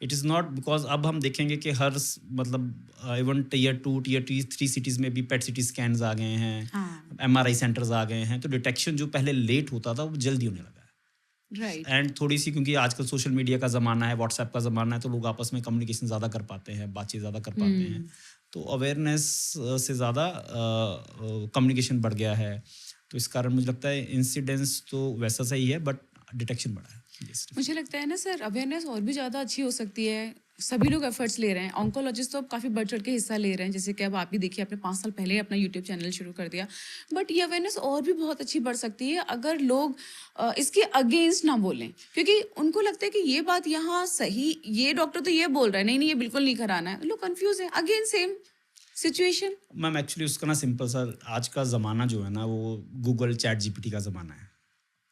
इट इज़ नॉट बिकॉज अब हम देखेंगे कि हर मतलब इवन टीयर 2 टीयर 3 सिटीज़ में भी पेट सिटी स्कैन्स आ गए हैं, हाँ। MRI सेंटर्स आ गए हैं। तो डिटेक्शन जो पहले लेट होता था वो जल्दी होने लगा है। राइट। एंड थोड़ी सी क्योंकि आजकल सोशल मीडिया का ज़माना है, व्हाट्सएप का ज़माना है, तो लोग आपस में कम्युनिकेशन ज़्यादा कर पाते हैं, बातचीत ज़्यादा कर पाते हैं। तो अवेयरनेस से ज़्यादा कम्युनिकेशन बढ़ गया है। तो इस कारण मुझे लगता है इंसिडेंस तो वैसा सही है बट डिटेक्शन बढ़ा है। Yes. मुझे लगता है ना सर, अवेयरनेस और भी ज़्यादा अच्छी हो सकती है। सभी लोग एफर्ट्स ले रहे हैं, ऑन्कोलॉजिस्ट तो अब काफ़ी बढ़ चढ़ के हिस्सा ले रहे हैं। जैसे कि अब आप ही देखिए, आपने 5 साल पहले ही अपना यूट्यूब चैनल शुरू कर दिया। बट ये अवेयरनेस और भी बहुत अच्छी बढ़ सकती है अगर लोग इसके अगेंस्ट ना बोलें, क्योंकि उनको लगता है कि ये बात यहाँ सही, ये डॉक्टर तो ये बोल रहा है, नहीं नहीं ये बिल्कुल नहीं कराना है। लोग कन्फ्यूज हैं, again same situation. Ma'am actually उसका ना सिंपल सा, आज का ज़माना जो है ना वो गूगल चैट जीपीटी का ज़माना है,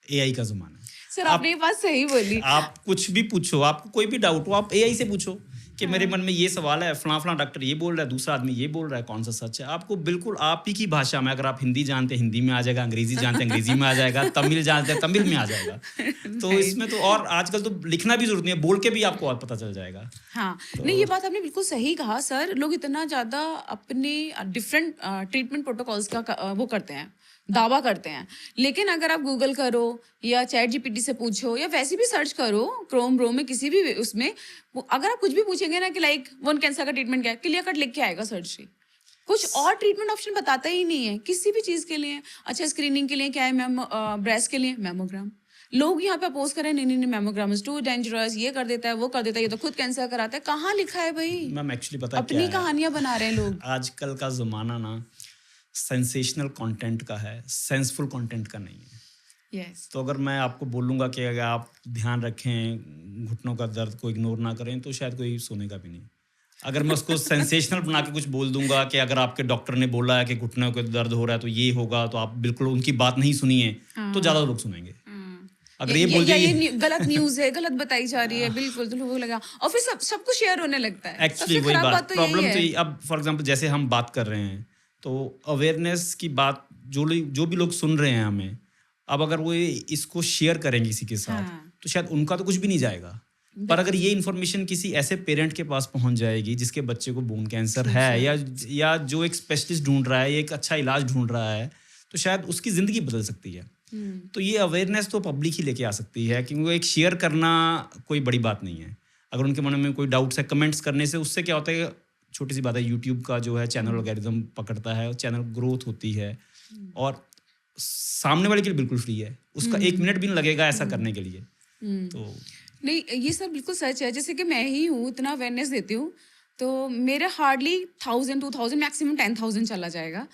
AI का ज़माना है। सर आपने ये बात सही बोली। आप कुछ भी पूछो, आपको कोई भी डाउट हो आप AI से पूछो कि मेरे मन में ये सवाल है, फलां डॉक्टर ये बोल रहा है, दूसरा आदमी ये बोल रहा है, कौन सा सच है। आपको बिल्कुल आप ही की भाषा में, अगर आप हिंदी जानते हैं हिंदी में आ जाएगा, अंग्रेजी जानते हैं अंग्रेजी में आ जाएगा, तमिल जानते हैं तमिल में आ जाएगा। तो इसमें तो और आजकल तो लिखना भी जरूरत नहीं है, बोल के भी आपको और पता चल जाएगा। हाँ, नहीं ये बात आपने बिल्कुल सही कहा सर। लोग इतना ज़्यादा अपने डिफरेंट ट्रीटमेंट प्रोटोकॉल्स का वो करते हैं, दावा करते हैं। लेकिन अगर आप गूगल करो या चैट जीपीटी से पूछो या वैसे भी सर्च करो क्रोम ब्रो में, किसी भी उसमें अगर आप कुछ भी पूछेंगे ना कि लाइक बोन कैंसर का ट्रीटमेंट क्या है, क्लियर कट लिख के आएगा सर्च से। कुछ और ट्रीटमेंट ऑप्शन बताता ही नहीं है किसी भी चीज़ के लिए। अच्छा, स्क्रीनिंग के लिए क्या है मैम? ब्रेस्ट के लिए मैमोग्राम। लोग यहाँ पे अपोज करें, नहीं नहीं नहीं मैमोग्राम इज टू डेंजरस, ये कर देता है वो कर देता है, ये तो खुद कैंसर कराता है। कहाँ लिखा है भाई? मैम एक्चुअली पता है अपनी क्या है, कहानियां बना रहे हैं लोग। आजकल का ज़माना ना सेंसेशनल कंटेंट का है, सेंसफुल कंटेंट का नहीं है। यस। तो अगर मैं आपको बोलूँगा कि अगर आप ध्यान रखें, घुटनों का दर्द को इग्नोर ना करें, तो शायद कोई सुनेगा भी नहीं। अगर मैं उसको सेंसेशनल बना के कुछ बोल दूंगा कि अगर आपके डॉक्टर ने बोला है कि घुटनों को दर्द हो रहा है तो ये होगा, तो आप बिल्कुल उनकी बात नहीं सुनिए, तो ज़्यादा लोग सुनेंगे। अगर ये बोल दिए गलत न्यूज है, गलत बताई जा रही है, बिल्कुल, तो लोगों लगा और फिर सब कुछ शेयर होने लगता है। एक्चुअली सबसे वही खराब बात, तो यही प्रॉब्लम तो है। ये, अब फॉर एग्जांपल जैसे हम बात कर रहे हैं तो अवेयरनेस की बात जो भी लोग सुन रहे हैं हमें, अब अगर वो इसको शेयर करेंगे किसी के साथ, हाँ। तो शायद उनका तो कुछ भी नहीं जाएगा। पर अगर ये इन्फॉर्मेशन किसी ऐसे पेरेंट के पास पहुंच जाएगी जिसके बच्चे को बोन कैंसर है या जो एक स्पेशलिस्ट ढूंढ रहा है, एक अच्छा इलाज ढूंढ रहा है, तो शायद उसकी ज़िंदगी बदल सकती है। तो ये अवेयरनेस तो पब्लिक ही लेके आ सकती है, क्योंकि वो एक शेयर करना कोई बड़ी बात नहीं है। अगर उनके मन में कोई डाउट्स है, कमेंट्स करने से उससे क्या होता है, छोटी सी बात है, यूट्यूब का जो है चैनल एल्गोरिथम पकड़ता है और चैनल ग्रोथ होती है, और सामने वाले के लिए बिल्कुल फ्री है, उसका 1 मिनट भी नहीं लगेगा ऐसा करने के लिए। तो नहीं, ये सब बिल्कुल सच है। जैसे कि मैं ही हूँ, इतना अवेयरनेस देती हूँ, तो मेरे हार्डली 1000 2000 मैक्सिमम 10,000 चला जाएगा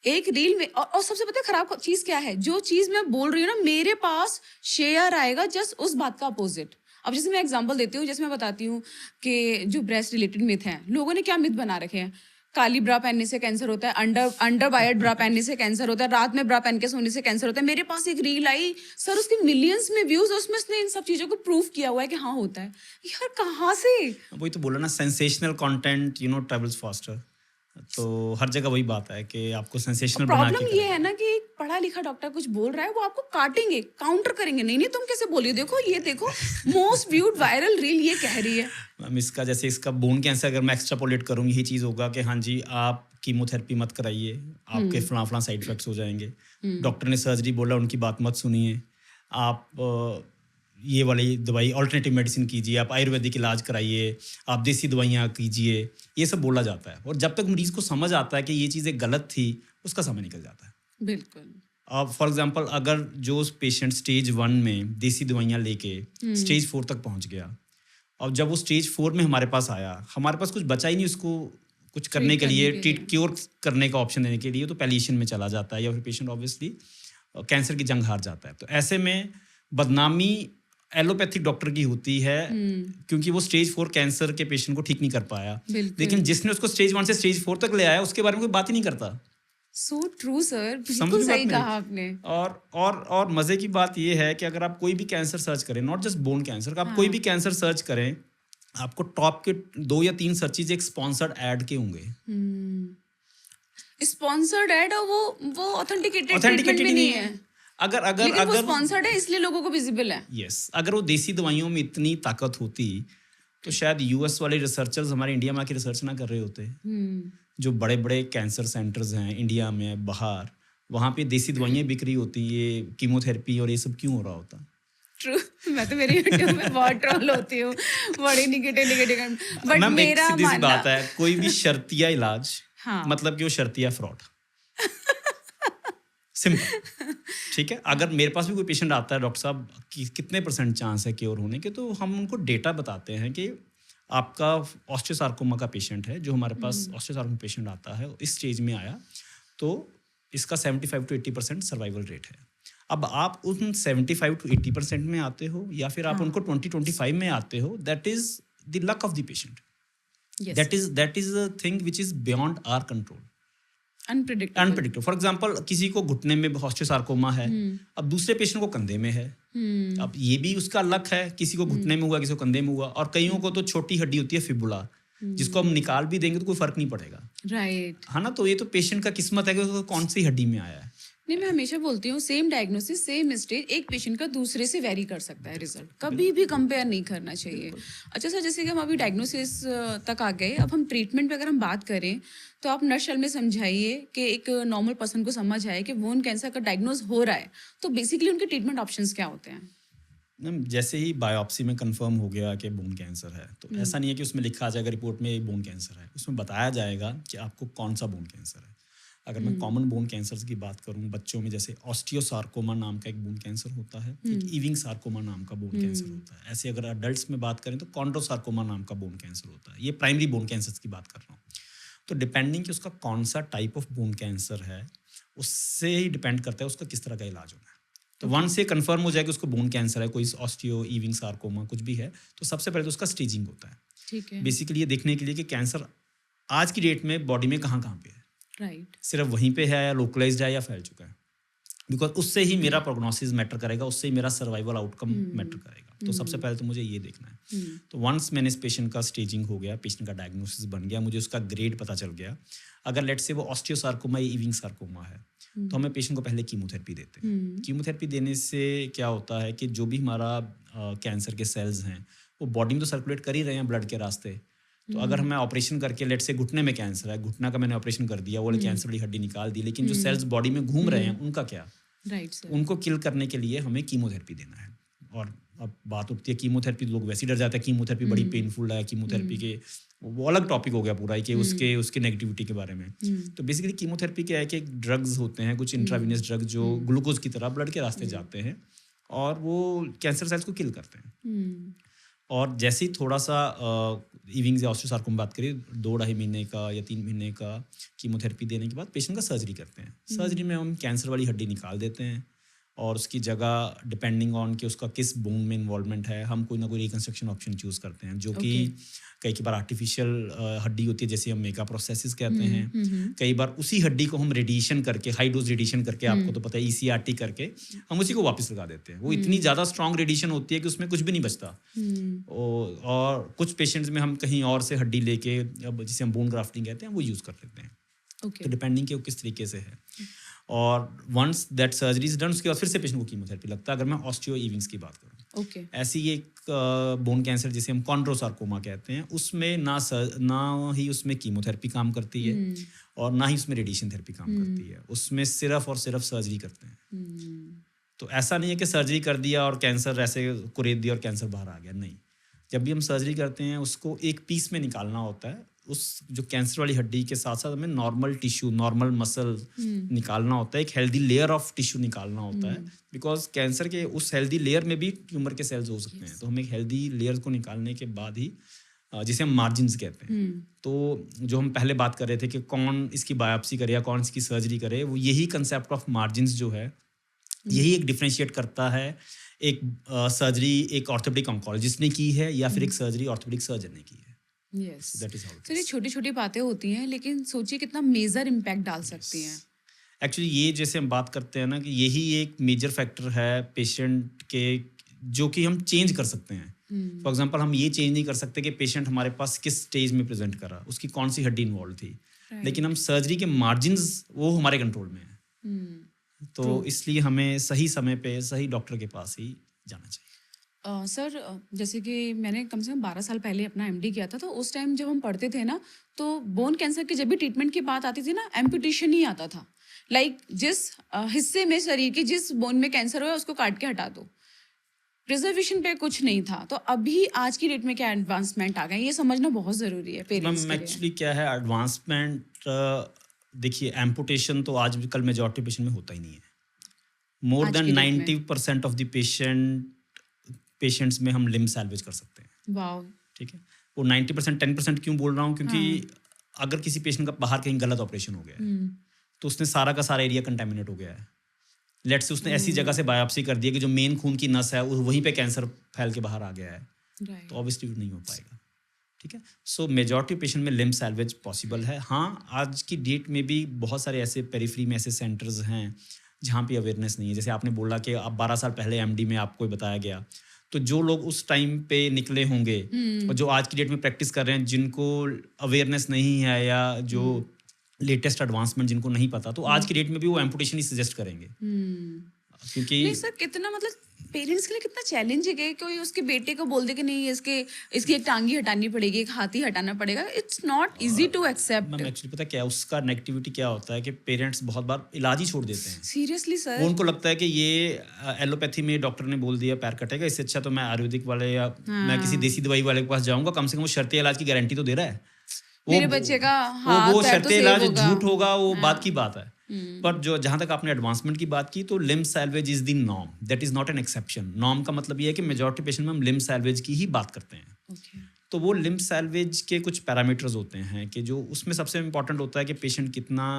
एक रील में। और सबसे पता है खराब चीज़ क्या है? जो चीज़ मैं बोल रही हूँ ना, मेरे पास शेयर आएगा जस्ट उस बात का अपोजिट। अब जैसे मैं एग्जांपल देती हूँ, जैसे मैं बताती हूँ कि जो ब्रेस्ट रिलेटेड मिथ हैं, लोगों ने क्या मिथ बना रखे हैं? काली ब्रा पहनने से कैंसर होता है, अंडर वायर्ड ब्रा पहनने से कैंसर होता है, रात में ब्रा पहन के सोने से कैंसर होता है। मेरे पास एक रील आई सर, उसके मिलियंस में व्यूज, उसमें उसने इन सब चीजों को प्रूफ किया हुआ है कि हाँ होता है। यार कहाँ से? वही तो बोला ना, सेंसेशनल कंटेंट ट्रेवल्स फास्टर। तो हर जगह वही बात है कि आपको और सेंसेशनल बना के प्रॉब्लम ये करेंगे। है ना कि एक पढ़ा लिखा डॉक्टर कुछ बोल रहा है, वो आपको काटेंगे, काउंटर करेंगे, नहीं नहीं तुम कैसे बोली, देखो ये देखो, मोस्ट व्यूड वायरल रील ये कह रही है। मैम इसका जैसे इसका बोन कैंसर अगर मैं एक्स्ट्रापोलेट करूँ यही चीज़ होगा कि हाँ जी आप कीमोथेरेपी मत कराइए, आपके फलां फलां साइड इफेक्ट्स हो जाएंगे। डॉक्टर ने सर्जरी बोला उनकी बात मत सुनिए, आप ये वाली दवाई ऑल्टरनेटिव मेडिसिन कीजिए, आप आयुर्वेदिक इलाज कराइए, आप देसी दवाइयाँ कीजिए, ये सब बोला जाता है। और जब तक मरीज को समझ आता है कि ये चीज़ें गलत थी उसका समय निकल जाता है। बिल्कुल। अब फॉर एग्जांपल अगर जो पेशेंट स्टेज 1 में देसी दवाइयाँ लेके स्टेज 4 तक पहुंच गया और जब वो स्टेज 4 में हमारे पास आया, हमारे पास कुछ बचा ही नहीं उसको कुछ करने के लिए, क्योर करने का ऑप्शन देने के लिए, तो पैलिएशन में चला जाता है या फिर पेशेंट ऑब्वियसली कैंसर की जंग हार जाता है। तो ऐसे में बदनामी एलोपैथिक डॉक्टर की होती है क्योंकि वो स्टेज 4 कैंसर के पेशेंट को ठीक नहीं कर पाया, लेकिन जिसने उसको स्टेज 1 से स्टेज 4 तक ले आया उसके बारे में कोई बात ही नहीं करता। सो ट्रू सर, समझ बिल्कुल रही सही बात मेरी? कहा आपने। और मजे की बात ये है कि अगर आप कोई भी कैंसर सर्च करें, नॉट जस्ट बोन कैंसर, आप कोई भी कैंसर सर्च करें, आपको टॉप के 2 या 3 सर्चेज एक स्पॉन्सर्ड ऐड के होंगे। स्पॉन्सर्ड एड और वो ऑथेंटिकेटेड ट्रीटमेंट ऑथेंटिकेटेड भी ही नहीं नहीं है, है। अगर अगर लेकिन वो अगर स्पॉन्सर्ड है इसलिए लोगों को विजिबल है। यस, अगर वो देसी दवाइयों में इतनी ताकत होती तो शायद यूएस वाले रिसर्चर्स हमारे इंडिया में आके रिसर्च ना कर रहे होते। जो बड़े बड़े कैंसर सेंटर्स हैं इंडिया में, बाहर, वहाँ पे देसी दवाइयाँ बिक रही होती, ये कीमोथेरेपी और ये सब क्यों हो रहा होता? ट्रू। मैं तो मेरी यूट्यूब में बहुत ट्रोल होती हूँ, बड़ी निगेटिव, बट मैम एक मेरा सीधी सी मानना, बात है, कोई भी शर्तिया इलाज हाँ। मतलब कि वो शर्तिया फ्रॉड, सिंपल। ठीक है, अगर मेरे पास भी कोई पेशेंट आता है, डॉक्टर साहब कितने % चांस है क्योर होने के, तो हम उनको डेटा बताते हैं कि आपका ऑस्टियोसार्कोमा का पेशेंट है, जो हमारे पास ऑस्टियोसार्कोमा पेशेंट आता है इस स्टेज में आया, तो इसका 75 to 80% सर्वाइवल रेट है। अब आप उन 75 to 80% में आते हो या फिर आप उनको 20-25 में आते हो, that is the luck of the patient, that is a thing which is beyond our control, unpredictable. For example किसी को घुटने में ऑस्टियोसार्कोमा है, अब दूसरे पेशेंट को कंधे में है, अब ये भी उसका लक है, किसी को घुटने में हुआ, किसी को कंधे में हुआ, और कईयों को तो छोटी हड्डी होती है फिबुला, जिसको हम निकाल भी देंगे तो कोई फर्क नहीं पड़ेगा, राइट। है ना। तो ये तो पेशेंट का किस्मत है कि उसको कौन सी हड्डी में आया है। नहीं, मैं हमेशा बोलती हूँ सेम डायग्नोसिस सेम स्टेज एक पेशेंट का दूसरे से वेरी कर सकता है रिजल्ट, कभी भी कंपेयर नहीं करना चाहिए। अच्छा सर, जैसे कि हम अभी डायग्नोसिस तक आ गए, अब हम ट्रीटमेंट पे अगर हम बात करें तो आप नटशेल में समझाइए कि एक नॉर्मल पर्सन को समझ आए कि बोन कैंसर का डायग्नोज हो रहा है तो बेसिकली उनके ट्रीटमेंट ऑप्शंस क्या होते हैं? मैम जैसे ही बायोप्सी में कंफर्म हो गया कि बोन कैंसर है, तो ऐसा नहीं है कि उसमें लिखा आ जाएगा रिपोर्ट में बोन कैंसर है, उसमें बताया जाएगा कि आपको कौन सा बोन कैंसर है। अगर मैं कॉमन बोन कैंसर की बात करूं, बच्चों में जैसे ऑस्टियोसार्कोमा नाम का एक बोन कैंसर होता है, एक इविंग सार्कोमा नाम का बोन कैंसर होता है। ऐसे अगर अडल्ट्स में बात करें तो कॉन्ड्रोसार्कोमा नाम का बोन कैंसर होता है। ये प्राइमरी बोन कैंसर की बात कर रहा हूँ। तो डिपेंडिंग कि उसका कौन सा टाइप ऑफ बोन कैंसर है, उससे ही डिपेंड करता है उसका किस तरह का इलाज होना है। तो वन से कंफर्म हो जाए कि उसको बोन कैंसर है, कोई ऑस्टियो इविंग सार्कोमा कुछ भी है, तो सबसे पहले तो उसका स्टेजिंग होता है। ठीक है। बेसिकली ये देखने के लिए कि कैंसर आज की डेट में बॉडी में कहाँ कहाँ पे है, राइट। सिर्फ वहीं पे है या लोकलाइज्ड है या फैल चुका है, बिकॉज उससे ही मेरा प्रोग्नोसिस मैटर करेगा, उससे ही मेरा सर्वाइवल आउटकम मैटर करेगा। तो सबसे पहले तो मुझे ये देखना है। तो वंस मैंने इस पेशेंट का स्टेजिंग हो गया, पेशेंट का डायग्नोसिस बन गया, मुझे उसका ग्रेड पता चल गया, अगर लेट से वो ऑस्टियोसार्कोमा या इविंग सार्कोमा है, तो हमें पेशेंट को पहले कीमोथेरेपी देते हैं। कीमोथेरेपी देने से क्या होता है कि जो भी हमारा कैंसर के सेल्स हैं वो बॉडी में तो सर्कुलेट कर ही रहे हैं ब्लड के रास्ते। तो अगर हमें ऑपरेशन करके, लेट से घुटने में कैंसर है, घुटना का मैंने ऑपरेशन कर दिया, वो वाली कैंसर वाली हड्डी निकाल दी, लेकिन जो सेल्स बॉडी में घूम रहे हैं उनका क्या? Right sir. उनको किल करने के लिए हमें कीमोथेरेपी देना है। और अब बात उठती है कीमोथेरेपी, लोग वैसे ही डर जाते हैं, कीमोथेरेपी बड़ी पेनफुल है, कीमोथेरेपी के वो अलग टॉपिक हो गया पूरा ही कि उसके नेगेटिविटी के बारे में। तो बेसिकली कीमोथेरेपी क्या है कि ड्रग्स होते हैं, कुछ इंट्रावेनस ड्रग जो ग्लूकोज की तरह ब्लड के रास्ते जाते हैं और वो कैंसर सेल्स को किल करते हैं। और जैसे ही थोड़ा सा इविंग या ऑस्टियोसार्कोमा बात करिए, 2-2.5 महीने का या 3 महीने का कीमोथेरेपी देने के बाद पेशेंट का सर्जरी करते हैं। सर्जरी में हम कैंसर वाली हड्डी निकाल देते हैं और उसकी जगह डिपेंडिंग ऑन कि उसका किस बोन में इन्वॉल्वमेंट है, हम कोई ना कोई रिकंस्ट्रक्शन ऑप्शन चूज़ करते हैं, जो कि ओके। कई बार आर्टिफिशियल हड्डी होती है, जैसे हम मेगा प्रोसेसिस कहते हुँ, हैं। हुँ, हुँ। कई बार उसी हड्डी को हम रेडिएशन करके, हाई डोज रेडिएशन करके, आपको तो हुँ, पता है ईसीआरटी करके, हम उसी को वापस लगा देते हैं। वो इतनी हुँ, ज़्यादा स्ट्रॉन्ग रेडिएशन होती है कि उसमें कुछ भी नहीं बचता। हुँ, और कुछ पेशेंट्स में हम कहीं और से हड्डी लेके, अब जिसे हम बोन ग्राफ्टिंग कहते हैं, वो यूज़ कर लेते हैं। ओके। तो डिपेंडिंग कि वो किस तरीके से है। और once that surgery is done, उसके बाद फिर से पेशेंट को कीमोथेरेपी लगता है, अगर मैं ऑस्टियो इविंग्स की बात करूँ। ओके। ऐसी एक बोन कैंसर जिसे हम कॉन्ड्रोसार्कोमा कहते हैं, उसमें ना ही उसमें कीमोथेरेपी काम करती है हुँ, और ना ही उसमें रेडिएशन थेरेपी काम हुँ, करती है। उसमें सिर्फ और सिर्फ सर्जरी करते हैं। हुँ, तो ऐसा नहीं है कि सर्जरी कर दिया और कैंसर ऐसे कुरेद दिया और कैंसर बाहर आ गया, नहीं। जब भी हम सर्जरी करते हैं, उसको एक पीस में निकालना होता है। उस जो कैंसर वाली हड्डी के साथ साथ हमें नॉर्मल टिश्यू, नॉर्मल मसल हुँ, निकालना होता है, एक हेल्दी लेयर ऑफ टिश्यू निकालना होता है। हुँ, बिकॉज कैंसर के उस हेल्दी लेयर में भी ट्यूमर के सेल्स हो सकते हैं, यस। तो हम एक हेल्दी लेयर को निकालने के बाद ही जिसे हम मार्जिन्स कहते हैं। हुँ, तो जो हम पहले बात कर रहे थे कि कौन इसकी बायोप्सी करे या कौन इसकी सर्जरी करे, वो यही कंसेप्ट ऑफ मार्जिन्स जो है, हुँ, यही एक डिफरेंशिएट करता है एक सर्जरी एक ऑर्थोपेडिक ऑन्कोलॉजिस्ट ने की है या फिर हुँ, एक सर्जरी ऑर्थोपेडिक सर्जन ने की है। Yes. So that is how it sir, ये इज। छोटी-छोटी बातें होती हैं, लेकिन सोचिए कितना मेजर इम्पैक्ट डाल यस, सकती हैं। एक्चुअली ये जैसे हम बात करते हैं ना कि यही एक मेजर फैक्टर है पेशेंट के, जो कि हम चेंज कर सकते हैं। हुँ, फॉर एग्जांपल हम ये चेंज नहीं कर सकते कि पेशेंट हमारे पास किस स्टेज में प्रेजेंट कर रहा, उसकी कौन सी हड्डी इन्वॉल्व थी, लेकिन हम राइट। सर्जरी के मार्जिन्स वो हमारे कंट्रोल में है। हुँ, तो ट्रू। इसलिए हमें सही समय पे सही डॉक्टर के पास ही जाना चाहिए। सर, जैसे कि मैंने कम से कम 12 साल पहले अपना एमडी किया था, तो उस टाइम जब हम पढ़ते थे ना, तो बोन कैंसर की जब भी ट्रीटमेंट की बात आती थी ना, एम्पुटेशन ही आता था। लाइक जिस हिस्से में शरीर के जिस बोन में कैंसर हुआ उसको काट के हटा दो। प्रिजर्वेशन पे कुछ नहीं था। तो अभी आज की डेट में क्या एडवांसमेंट आ गए हैं, ये समझना बहुत ज़रूरी है पेरेंट्स मैम के लिए। एक्चुअली क्या है एडवांसमेंट, देखिए एम्पुटेशन तो आज कल मेजॉरिटी पेशेंट में होता ही नहीं है। मोर आज देन की डेट में। 90% ऑफ द पेशेंट्स में हम लिम्ब सैल्वेज कर सकते हैं। वाओ! ठीक है, वो 90% 10% क्यों बोल रहा हूँ, क्योंकि हाँ। अगर किसी पेशेंट का बाहर कहीं गलत ऑपरेशन हो गया है, हुँ, तो उसने सारा का सारा एरिया कंटेमिनेट हो गया है। लेट्स से उसने ऐसी जगह हुँ, से बायोप्सी कर दिया कि जो मेन खून की नस है वहीं पे कैंसर फैल के बाहर आ गया है, तो राइट। ऑब्वियसली नहीं हो पाएगा। ठीक है, सो मेजॉरिटी पेशेंट में लिम्ब सैल्वेज पॉसिबल है। हाँ, आज की डेट में भी बहुत सारे ऐसे पेरिफेरी में ऐसे सेंटर्स हैं जहाँ पे अवेयरनेस नहीं है। जैसे आपने बोला कि आप 12 साल पहले एमडी में आपको बताया गया, तो जो लोग उस टाइम पे निकले होंगे और हुँ, जो आज की डेट में प्रैक्टिस कर रहे हैं, जिनको अवेयरनेस नहीं है या जो हुँ, लेटेस्ट एडवांसमेंट जिनको नहीं पता, तो आज हुँ, की डेट में भी वो एम्पुटेशन ही सजेस्ट करेंगे, हुँ। क्योंकि नहीं सर, कितना मतलब पेरेंट्स के लिए कितना चैलेंजिंग है, कोई उसके बेटे को बोल दे कि नहीं इसके इसकी एक टांग ही हटानी पड़ेगी, एक हाथ ही हटाना पड़ेगा। It's not easy to accept. Ma'am actually पता है क्या है, उसका नेगेटिविटी क्या होता है कि पेरेंट्स बहुत बार इलाज ही छोड़ देते हैं। सीरियसली वो सर। उनको लगता है कि ये एलोपैथी में डॉक्टर ने बोल दिया पैर कटेगा, इससे अच्छा तो मैं आयुर्वेदिक वाले या मैं किसी हाँ, देसी दवाई वाले के पास जाऊंगा, कम से कम वो शर्ती इलाज की गारंटी तो दे रहा है। वो मेरे बच्चे का वो हाथ-पैर तो शर्ती सेव इलाज होगा। झूठ होगा, वो बात हाँ, की बात है। हुँ, पर जो जहाँ तक आपने एडवांसमेंट की बात की, तो limb salvage is the norm, that is not an exception. Norm का मतलब ये है कि मेजॉरिटी पेशेंट में हम लिम्ब सैल्वेज की ही बात करते हैं। ओके। तो वो लिम्ब सैल्वेज के कुछ पैरामीटर्स होते हैं कि जो उसमें सबसे इम्पोर्टेंट होता है कि पेशेंट कितना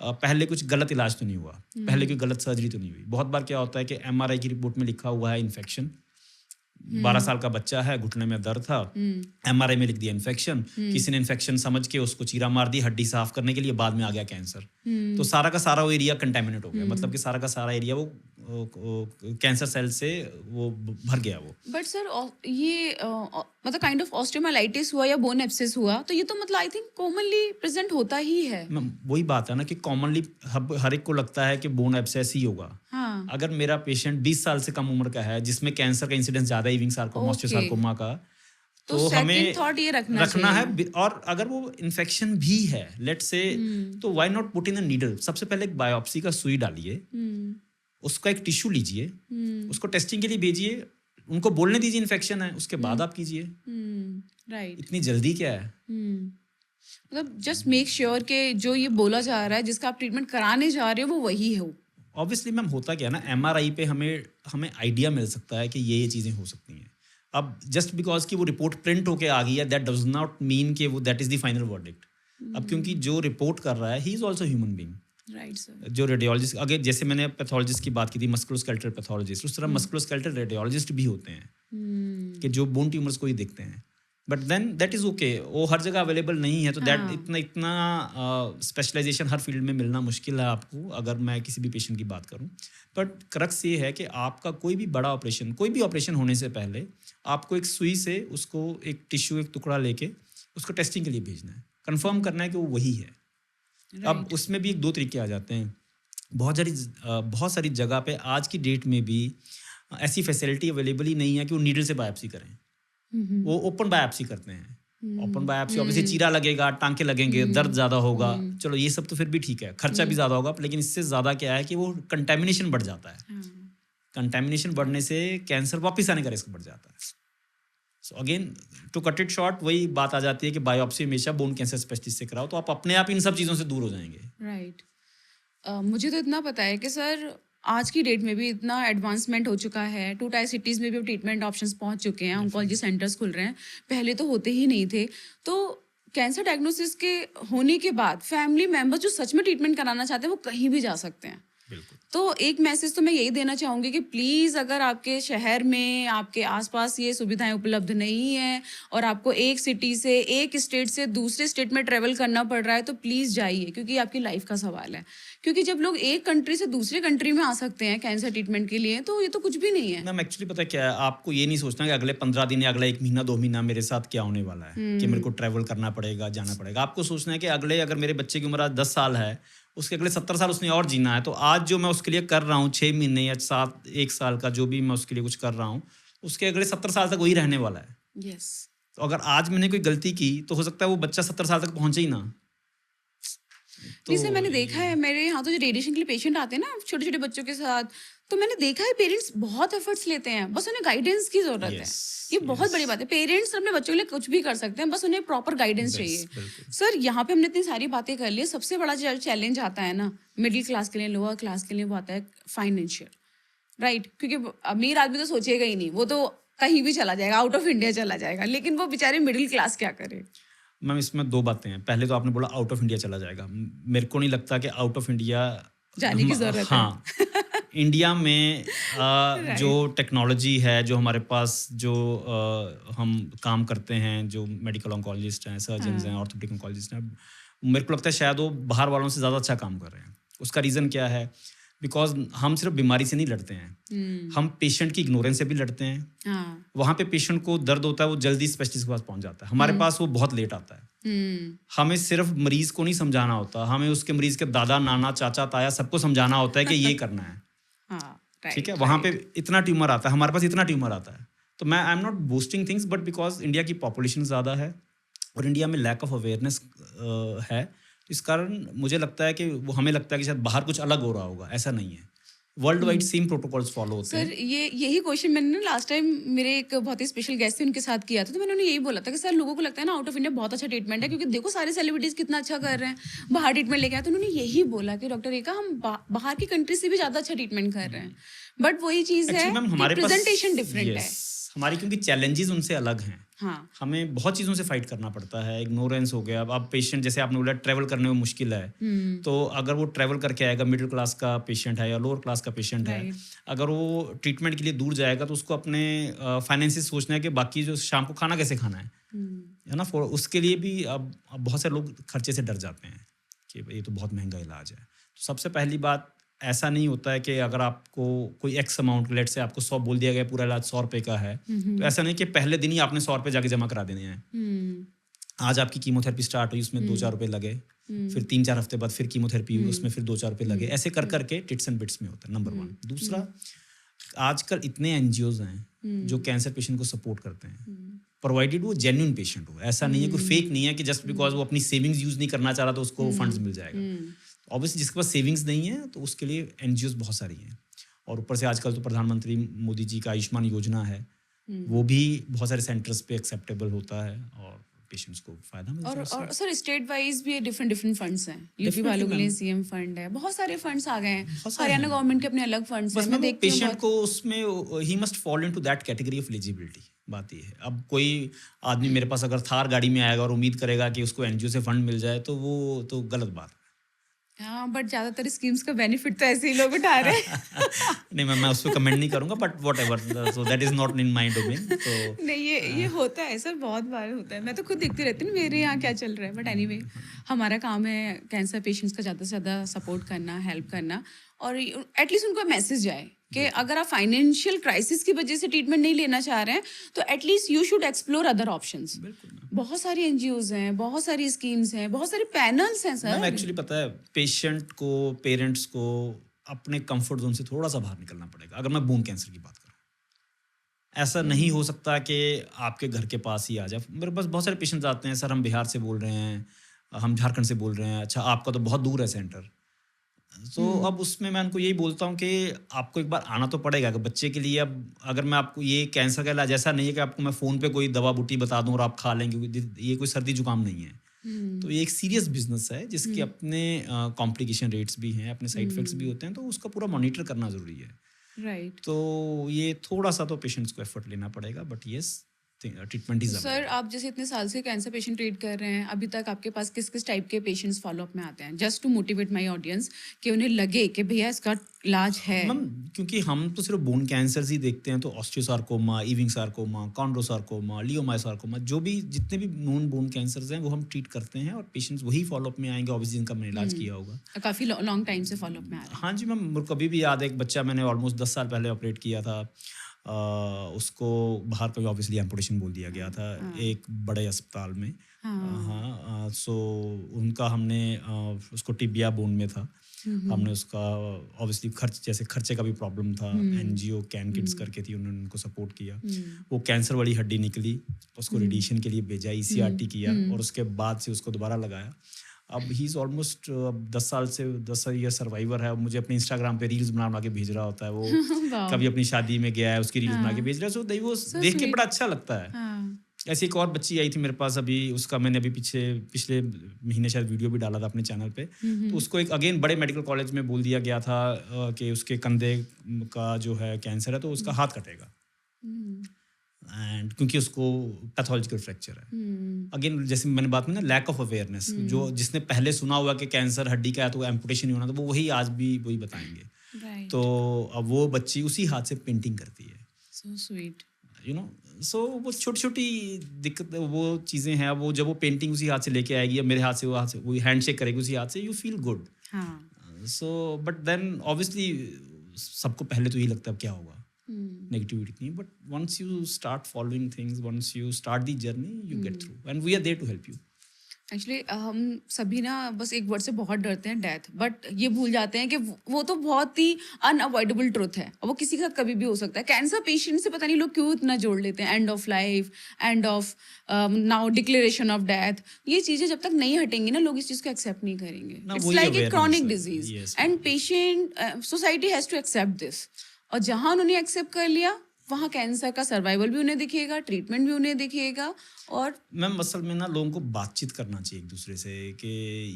पहले कुछ गलत इलाज तो नहीं हुआ, पहले कोई गलत सर्जरी तो नहीं हुई। बहुत बार क्या होता है कि एमआरआई की रिपोर्ट में लिखा हुआ है इन्फेक्शन, 12 साल का बच्चा है, घुटने में दर्द था, हुँ, एमआरआई में लिख दिया इन्फेक्शन, किसी ने इन्फेक्शन समझ के उसको चीरा मार दी हड्डी साफ करने के लिए, बाद में आ गया कैंसर। तो सारा का सारा वो एरिया कंटेमिनेट हो गया, मतलब कि सारा का सारा एरिया वो कैंसर सेल से वो भर गया वो। बट सर ये मतलब काइंड ऑफ ऑस्टियोमाइलाइटिस हुआ या बोन एब्सेस हुआ, तो ये तो मतलब आई थिंक कॉमनली प्रेजेंट होता ही है। वही बात है ना कि कॉमनली हर एक को लगता है कि बोन एब्सेस ही होगा। हाँ, अगर मेरा पेशेंट 20 साल से कम उम्र का है, जिसमें कैंसर का इंसिडेंस ज़्यादा है, इविंग सार्कोमा, ओके। ऑस्टियोसार्कोमा का, तो तो हमें सेकंड थॉट ये रखना रखना है। चाहिए। और अगर वो इन्फेक्शन भी है लेट्स से, हुँ, तो why not put in a needle. सबसे पहले एक बायोप्सी का सुई डालिए, हुँ, उसका एक टिश्यू लीजिए, हुँ, उसको टेस्टिंग के लिए भेजिए, उनको बोलने दीजिए इन्फेक्शन है, उसके बाद हुँ, आप कीजिए। हुँ, राइट। इतनी जल्दी क्या है? हुँ, मतलब जस्ट मेक श्योर कि जो ये बोला जा रहा है, जिसका आप ट्रीटमेंट कराने जा रहे हो, वो वही हो। ऑब्वियसली मैम होता क्या है ना, एमआरआई पे हमें हमें आइडिया मिल सकता है कि ये चीज़ें हो सकती हैं। अब जस्ट बिकॉज कि वो रिपोर्ट प्रिंट होके आ गई है, दैट डज नॉट मीन कि वो that is the final verdict. अब क्योंकि जो रिपोर्ट कर रहा है he is also human being, right sir. जो रेडियोलॉजिस्ट, अगर जैसे मैंने पैथोलॉजिस्ट की बात की थी, मस्कुलोस्केलेटल पैथोलॉजिस्ट, उस तरह मस्कुलोस्केलेटल रेडियोलॉजिस्ट भी होते हैं कि जो बोन ट्यूमर्स को ही देखते हैं। But then that is okay, वो हर जगह अवेलेबल नहीं है, तो दैट हाँ। इतना स्पेशलाइजेशन हर फील्ड में मिलना मुश्किल है आपको, अगर मैं किसी भी पेशेंट की बात करूं। बट क्रक्स ये है कि आपका कोई भी बड़ा ऑपरेशन, कोई भी ऑपरेशन होने से पहले आपको एक सुई से उसको एक टिश्यू, एक टुकड़ा लेके उसको टेस्टिंग के लिए भेजना है, कंफर्म करना है कि वो वही है। अब राइट। उसमें भी दो तरीके आ जाते हैं। बहुत सारी जगह पे आज की डेट में भी ऐसी फैसिलिटी अवेलेबल ही नहीं है कि वो नीडल से बायोप्सी करें। वो ओपन बायोप्सी करते हैं। ओपन बायोप्सी ऑब्वियसली चीरा लगेगा, टांके लगेंगे, दर्द ज़्यादा होगा, चलो ये सब तो फिर भी ठीक है, खर्चा भी ज़्यादा होगा, लेकिन इससे ज़्यादा क्या है कि वो कंटेमिनेशन बढ़ जाता है। हाँ। कंटेमिनेशन बढ़ने से कैंसर वापस आने का रिस्क बढ़ जाता है। So again to cut it short, वही बात आ जाती है कि बायोप्सी हमेशा बोन कैंसर स्पेशलिस्ट से कराओ, तो आप अपने आप इन सब चीज़ों से दूर हो जाएंगे। राइट। मुझे तो इतना पता है कि सर आज की डेट में भी इतना एडवांसमेंट हो चुका है, 2 टायर सिटीज़ में भी अब ट्रीटमेंट ऑप्शंस पहुंच चुके हैं, ऑन्कोलॉजी सेंटर्स खुल रहे हैं, पहले तो होते ही नहीं थे। तो कैंसर डायग्नोसिस के होने के बाद फैमिली मेंबर्स जो सच में ट्रीटमेंट कराना चाहते हैं वो कहीं भी जा सकते हैं। बिल्कुल। तो एक मैसेज तो मैं यही देना चाहूँगी कि प्लीज़ अगर आपके शहर में, आपके आसपास ये सुविधाएं उपलब्ध नहीं है और आपको एक सिटी से, एक स्टेट से दूसरे स्टेट में ट्रेवल करना पड़ रहा है, तो प्लीज़ जाइए, क्योंकि ये आपकी लाइफ का सवाल है। क्योंकि जब लोग एक कंट्री से दूसरे कंट्री में आ सकते हैं कैंसर ट्रीटमेंट के लिए, तो ये तो कुछ भी नहीं है। मैम एक्चुअली पता है क्या है, आपको ये नहीं सोचना कि अगले 15 दिन या अगला 1 महीना 2 महीना मेरे साथ क्या होने वाला है, कि मेरे को ट्रैवल करना पड़ेगा, जाना पड़ेगा। आपको सोचना है कि अगर मेरे बच्चे की उम्र आज 10 साल है, उसके अगले 70 साल उसने और जीना है, तो आज जो मैं उसके लिए कर रहा हूँ 6 महीने या 1 साल का जो भी मैं उसके लिए कुछ कर रहा हूँ, उसके अगले 70 साल तक वही रहने वाला है। यस। तो अगर आज मैंने कोई गलती की तो हो सकता है वो बच्चा 70 साल तक पहुंचे ही ना। तो जैसे मैंने देखा है मेरे यहाँ तो जो रेडिएशन के लिए पेशेंट आते हैं ना छोटे छोटे बच्चों के साथ, तो मैंने देखा है पेरेंट्स बहुत एफर्ट्स लेते हैं, बस उन्हें गाइडेंस की जरूरत है। यस, ये बहुत बड़ी बात है, पेरेंट्स अपने बच्चों के लिए कुछ भी कर सकते हैं, बस उन्हें प्रॉपर गाइडेंस चाहिए। बिल्कुल। सर यहाँ पे हमने इतनी सारी बातें कर ली, सबसे बड़ा चैलेंज आता है ना मिडिल क्लास के लिए, लोअर क्लास के लिए, वो आता है फाइनेंशियल। राइट, क्योंकि अमीर आदमी तो सोचेगा ही नहीं, वो तो कहीं भी चला जाएगा, आउट ऑफ इंडिया चला जाएगा, लेकिन वो बेचारे मिडिल क्लास क्या करे। मैम इसमें 2 बातें हैं। पहले तो आपने बोला आउट ऑफ इंडिया चला जाएगा। मेरे को नहीं लगता कि आउट ऑफ इंडिया जाने की जरूरत है। हाँ, इंडिया में जो राइट। टेक्नोलॉजी है, जो हमारे पास जो हम काम करते हैं, जो मेडिकल ऑन्कोलॉजिस्ट हैं, सर्जन्स हैं, ऑर्थोपेडिक ऑन्कोलॉजिस्ट हैं, मेरे को लगता है शायद वो बाहर वालों से ज़्यादा अच्छा काम कर रहे हैं। उसका रीज़न क्या है? बिकॉज हम सिर्फ बीमारी से नहीं लड़ते हैं, हम पेशेंट की इग्नोरेंस से भी लड़ते हैं। हाँ। वहाँ पे पेशेंट को दर्द होता है, वो जल्दी स्पेशलिस्ट के पास पहुँच जाता है, हमारे पास वो बहुत लेट आता है। हमें सिर्फ मरीज को नहीं समझाना होता, हमें उसके मरीज के दादा, नाना, चाचा, ताया सबको समझाना होता है कि ये करना है। हाँ, ठीक है, वहाँ पे इतना ट्यूमर आता है, हमारे पास इतना ट्यूमर आता है। तो मैं I am not boosting things, but because India की पॉपुलेशन ज़्यादा है और इंडिया में लैक ऑफ अवेयरनेस है, इस कारण मुझे लगता है कि वो हमें लगता है कि शायद बाहर कुछ अलग हो रहा होगा, ऐसा नहीं है। World wide same protocols follow होते सर हैं। यही क्वेश्चन मैंने ना लास्ट टाइम मेरे एक बहुत ही स्पेशल गेस्ट थे उनके साथ किया था, तो मैंने उन्हें यही बोला था कि सर लोगों को लगता है ना आउट ऑफ इंडिया बहुत अच्छा ट्रीटमेंट है, क्योंकि देखो सारे सेलिब्रिटीज कितना अच्छा कर रहे हैं, बाहर ट्रीटमेंट लेके आए, तो उन्होंने यही बोला कि डॉक्टर रेखा हम बाहर की कंट्री से भी ज्यादा अच्छा ट्रीटमेंट कर रहे हैं। बट वही चीज है एक्चुअली मैम कि हमारे पास प्रेजेंटेशन डिफरेंट है। यस, हमारी क्योंकि चैलेंजेस उनसे अलग हैं। हाँ। हमें बहुत चीज़ों से फाइट करना पड़ता है, इग्नोरेंस हो गया। अब पेशेंट जैसे आपने बोला ट्रैवल करने में मुश्किल है, तो अगर वो ट्रैवल करके आएगा, मिडिल क्लास का पेशेंट है या लोअर क्लास का पेशेंट है, राइट। अगर वो ट्रीटमेंट के लिए दूर जाएगा तो उसको अपने फाइनेंसिस सोचना है कि बाकी जो शाम को खाना कैसे खाना है ना। उसके लिए भी अब बहुत सारे लोग खर्चे से डर जाते हैं कि ये तो बहुत महंगा इलाज है। तो सबसे पहली बात, ऐसा नहीं होता है कि अगर आपको कोई एक्स अमाउंट, लेट से आपको 100 बोल दिया गया पूरा इलाज 100 रुपये का है, तो ऐसा नहीं कि पहले दिन ही आपने 100 रुपये जाके जमा करा देने हैं। आज आपकी कीमोथेरेपी स्टार्ट हुई, उसमें 2-4 रुपये लगे, फिर 3-4 हफ्ते बाद फिर कीमोथेरेपी हुई, उसमें फिर 2-4 रुपये लगे, ऐसे कर करके टिट्स एंड बिट्स में होता है, नंबर 1। दूसरा, आजकल इतने एनजीओज हैं जो कैंसर पेशेंट को सपोर्ट करते हैं, प्रोवाइडेड वो जेन्युइन पेशेंट हो। ऐसा नहीं है, कोई फेक नहीं है कि जस्ट बिकॉज वो अपनी सेविंग्स यूज नहीं करना चाह रहा तो उसको फंड्स मिल जाएगा। ऑब्वियसली जिसके पास सेविंग्स नहीं है तो उसके लिए एनजीओज बहुत सारी हैं, और ऊपर से आजकल तो प्रधानमंत्री मोदी जी का आयुष्मान योजना है, वो भी बहुत सारे सेंटर्स पे एक्सेप्टेबल होता है और पेशेंट्स को फायदा मिलता है। और सर स्टेट वाइज भी डिफरेंट फंड्स हैं, यूपी Definitely, वालों के लिए ma'am. सीएम फंड है, बहुत सारे फंड्स आ गए हैं, बहुत सारे हरियाणा हैं। गवर्नमेंट के अपने अलग फंड्स हैं। बस मैं मैं देखती हूँ पेशेंट को उसमें he must fall into that category of eligibility. बात ये है, अब कोई आदमी मेरे पास अगर थार गाड़ी में आएगा और उम्मीद करेगा कि उसको एनजीओ से फंड मिल जाए, तो वो तो गलत बात है। हाँ, बट ज़्यादातर स्कीम्स का बेनिफिट तो ऐसे ही लोग उठा रहे हैं। नहीं मैं उस पे कमेंट नहीं करूँगा, but whatever, so that is not in my domain, तो नहीं, ये अ, होता है सर, बहुत बार होता है। मैं तो खुद देखती रहती हूँ ना मेरे यहाँ क्या चल रहा है। बट एनीवे, हमारा काम है कैंसर पेशेंट्स का ज़्यादा से ज़्यादा सपोर्ट करना, हेल्प करना, और एटलीस्ट उनको मैसेज जाए कि बिल्कुल, अगर आप फाइनेंशियल क्राइसिस की वजह से ट्रीटमेंट नहीं लेना चाह रहे हैं, तो at least you should explore other options. बिल्कुल मैम। बहुत सारी एनजीओज़ हैं, बहुत सारी स्कीम्स हैं, बहुत सारे पैनल्स हैं मैम सर। एक्चुअली पता है, पेशेंट को, पेरेंट्स को अपने कंफर्ट ज़ोन से थोड़ा-सा बाहर निकलना पड़ेगा, अगर मैं बोन कैंसर की बात करूँ। ऐसा नहीं हो सकता कि आपके घर के पास ही आ जाए। मेरे पास बहुत सारे पेशेंट्स आते हैं, सर हम बिहार से बोल रहे हैं, हम झारखंड से बोल रहे हैं, अच्छा आपका तो बहुत दूर है सेंटर। तो हुँ, अब उसमें मैं उनको यही बोलता हूँ कि आपको एक बार आना तो पड़ेगा कि बच्चे के लिए। अब अगर मैं आपको, ये कैंसर का इलाज ऐसा नहीं है कि आपको मैं फ़ोन पे कोई दवा बूटी बता दूँ और आप खा लेंगे, ये कोई सर्दी जुकाम नहीं है। तो हुँ, ये एक सीरियस बिजनेस है जिसके हुँ, अपने कॉम्प्लिकेशन रेट्स भी हैं, अपने साइड इफेक्ट्स भी हुँ, होते हैं, तो उसका पूरा मॉनिटर करना ज़रूरी है। राइट। तो ये थोड़ा सा तो पेशेंट्स को एफर्ट लेना पड़ेगा, बट यस, ट्रीटमेंट तो इज सर, अवेलेबल। आप जैसे इतने साल से कैंसर पेशेंट ट्रीट कर रहे हैं, अभी तक आपके पास किस-किस टाइप के पेशेंट्स फ़ॉलो-अप में आते हैं? Just to motivate my audience कि उन्हें लगे कि भैया इसका इलाज है। मैम क्योंकि हम तो सिर्फ बोन कैंसर्स ही देखते हैं, तो ऑस्टियोसार्कोमा, इविंग सार्कोमा, कॉन्ड्रोसार्कोमा, लियोमायोसार्कोमा, जो भी जितने भी नोन बोन कैंसर्स हैं वो हम ट्रीट करते हैं, और पेशेंट्स वही फॉलोअप में आएंगे ऑब्वियसली जिनका मैंने इलाज किया होगा। काफ़ी लॉन्ग टाइम से फ़ॉलो-अप में आ रहे हैं। हाँ जी मैम, मेरे को अभी भी याद है, एक बच्चा मैंने ऑलमोस्ट 10 साल पहले ऑपरेट किया था। उसको बाहर का ऑब्वियसली एम्पुटेशन बोल दिया गया हाँ, था हाँ, एक बड़े अस्पताल में। हाँ। हाँ, सो उनका हमने उसको टिबिया बोन में था। हुँ, हमने हुँ, उसका ऑब्वियसली जैसे खर्चे का भी प्रॉब्लम था, हुँ, एनजीओ कैन किड्स हुँ, करके थी, उन्होंने उनको सपोर्ट किया। हुँ, वो कैंसर वाली हड्डी निकली, उसको हुँ, रेडिएशन के लिए भेजा, हुँ, ईसीआरटी किया, और हुँ। उसके बाद से उसको दोबारा लगाया। अब ही इज़ ऑलमोस्ट अब 10 साल से 10 ईयर सर्वाइवर है। अब मुझे अपने इंस्टाग्राम पे रील्स बना के भेज रहा होता है वो। वाओ! कभी अपनी शादी में गया है, उसकी रील्स बना के हाँ, भेज रहा है, सो दही वो सो देख के स्वीट। बड़ा अच्छा लगता है। हाँ। ऐसी एक और बच्ची आई थी मेरे पास अभी, उसका मैंने अभी पिछले महीने शायद वीडियो भी डाला था अपने चैनल पे। हुँ, तो हुँ, उसको एक अगेन बड़े मेडिकल कॉलेज में बोल दिया गया था कि उसके कंधे का जो है कैंसर है, तो उसका हुँ, हाथ कटेगा, हुँ, एंड क्योंकि उसको पैथोलॉजिकल फ्रैक्चर है। हुँ, अगेन जैसे मैंने बात में ना, लैक ऑफ अवेयरनेस, जो हुँ, जिसने पहले सुना हुआ कि कैंसर हड्डी का है तो एम्पुटेशन ही होना, तो वो वही आज भी वही बताएंगे। तो राइट, अब वो बच्ची उसी हाथ से पेंटिंग करती है, so sweet. You know. So वो छोटी छोटी दिक्कत, वो चीज़ें हैं, वो जब वो पेंटिंग उसी हाथ से लेके आएगी या मेरे हाथ से, वो हाथ से वो हैंड शेक करेगी उसी हाथ से, यू फील गुड। हाँ, सो बट देन ऑब्वियसली सबको पहले तो यही लगता है अब क्या होगा, हुँ, नेगेटिविटी नहीं, but once you start following things, once you start the journey, you get um. Through, and we are there to help you. Actually हम सभी ना बस एक वर्ड से बहुत डरते हैं, डेथ, बट ये भूल जाते हैं कि वो तो बहुत ही अनअवॉइडेबल ट्रुथ है और वो किसी का कभी भी हो सकता है। कैंसर पेशेंट से पता नहीं लोग क्यों इतना जोड़ लेते हैं, end of life, end of now declaration of death. ये चीजें जब तक नहीं हटेंगी ना, लोग इस चीज को एक्सेप्ट नहीं करेंगे। ना इट्स वही लाइक ए अवेयरनेस क्रॉनिक है। Disease, yes ma'am, and patient society has to accept this. और जहां उन्होंने एक्सेप्ट कर लिया, वहां कैंसर का सर्वाइवल भी उन्हें दिखेगा, ट्रीटमेंट भी उन्हें दिखेगा। और मैम असल में ना लोगों को बातचीत करना चाहिए एक दूसरे से कि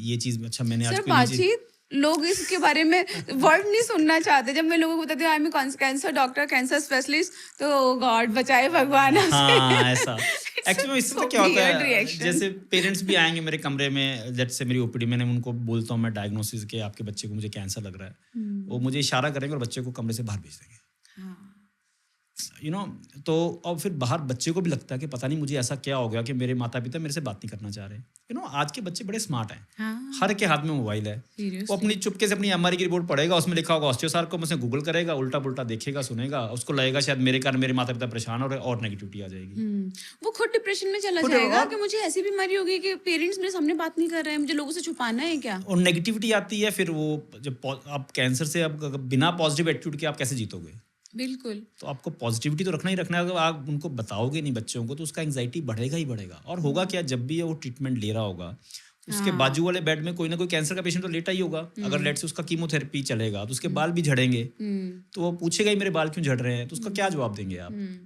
ये चीज़, अच्छा मैंने आज सर, कोई नीचे। बातचीत, लोग इसके बारे में वर्ड नहीं सुनना चाहते। जब मैं लोगों को बताती हूँ I am cancer doctor, cancer specialist, तो गॉड बचाए भगवान हमसे। हाँ, ऐसा। इट्स एक्चुअली इससे सो पता क्या होता वियर्ड है, रिएक्शन। जैसे पेरेंट्स भी आएँगे मेरे कमरे में, जेट से मेरी ओपीडी, मैंने उनको बोलता हूँ मैं डायग्नोसिस के, आपके बच्चे को मुझे कैंसर लग रहा है। वो मुझे इशारा करेंगे और बच्चे को कमरे से बाहर भेज देंगे। हाँ, यू नो, तो और फिर बाहर बच्चे को भी लगता है कि पता नहीं मुझे ऐसा क्या हो गया कि मेरे माता-पिता मेरे से बात नहीं करना चाह रहे। यू नो, आज के बच्चे बड़े स्मार्ट हैं। हाँ, हर के हाथ में मोबाइल है। वो सीरियसली। अपनी चुपके से अपनी एमआरआई की रिपोर्ट पढ़ेगा, उसमें लिखा होगा ऑस्टियोसार्कोमा, उसे गूगल करेगा, उल्टा-पुल्टा देखेगा, सुनेगा, उसको लगेगा शायद मेरे कारण मेरे माता-पिता परेशान हो रहे हैं, और नेगेटिविटी आ जाएगी। वो खुद डिप्रेशन में चला खुद जाएगा और कि मुझे ऐसी बीमारी हो गई कि पेरेंट्स मेरे सामने बात नहीं कर रहे हैं, मुझे लोगों से छुपाना है क्या। और नेगेटिविटी आती है, फिर वो जब आप कैंसर से, अब बिना पॉजिटिव एटीट्यूड के आप कैसे जीतोगे? बिल्कुल। तो आपको पॉजिटिविटी तो रखना ही रखना है। अगर आप उनको बताओगे नहीं बच्चों को, तो उसका एंग्जाइटी बढ़ेगा ही बढ़ेगा। और होगा क्या, जब भी वो ट्रीटमेंट ले रहा होगा, उसके हाँ। बाजू वाले बेड में कोई ना कोई कैंसर का पेशेंट तो लेटा ही होगा। अगर लेट से उसका कीमोथेरेपी चलेगा, तो उसके बाल भी झड़ेंगे। हम्म। तो वो पूछेगा ही मेरे बाल क्यों झड़ रहे हैं, तो उसका क्या जवाब देंगे आप? हम्म।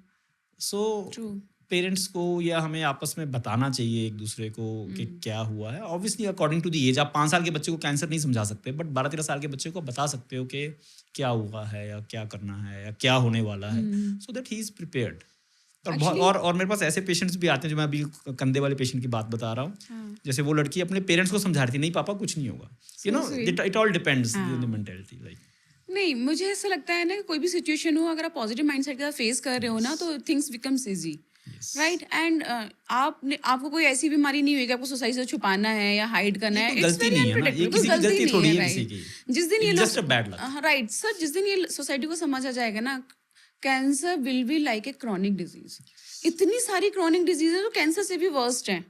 So true. पेरेंट्स को या हमें आपस में बताना चाहिए एक दूसरे को कि क्या हुआ है। Obviously according to the age, आप 5 साल के बच्चे को कैंसर नहीं समझा सकते, बट 12-13 साल के बच्चे को बता सकते हो कि क्या हुआ है या क्या करना है या क्या होने वाला है, so that he is prepared. और बहुत Actually- और मेरे पास ऐसे पेशेंट्स भी आते हैं, जो मैं अभी कंधे वाले पेशेंट की बात बता रहा हूँ, हाँ, जैसे वो लड़की अपने पेरेंट्स को समझा रही थी, नहीं पापा कुछ नहीं होगा, you so know, sweet. It all depends the हाँ। Mentality like. नहीं, मुझे ऐसा लगता है ना कि कोई भी सिचुएशन हो, अगर आप पॉजिटिव माइंडसेट के साथ फेस कर रहे हो ना, तो things becomes easy, right. And आपको कोई ऐसी बीमारी नहीं हुई कि आपको सोसाइटी से छुपाना है या हाइड करना ये है। कोई इट्स गलती वेरी नहीं है ना, ये अनप्रिडिक्टेबल, किसी की गलती गलती नहीं थोड़ी है, है किसी राइट। की, जिस दिन ये इट्स लोग just a bad luck. Right sir, जिस दिन ये सोसाइटी को समझ आ जाएगा ना, cancer will be like a chronic disease. इतनी सारी क्रॉनिक डिजीज है जो कैंसर से भी वर्स्ट है।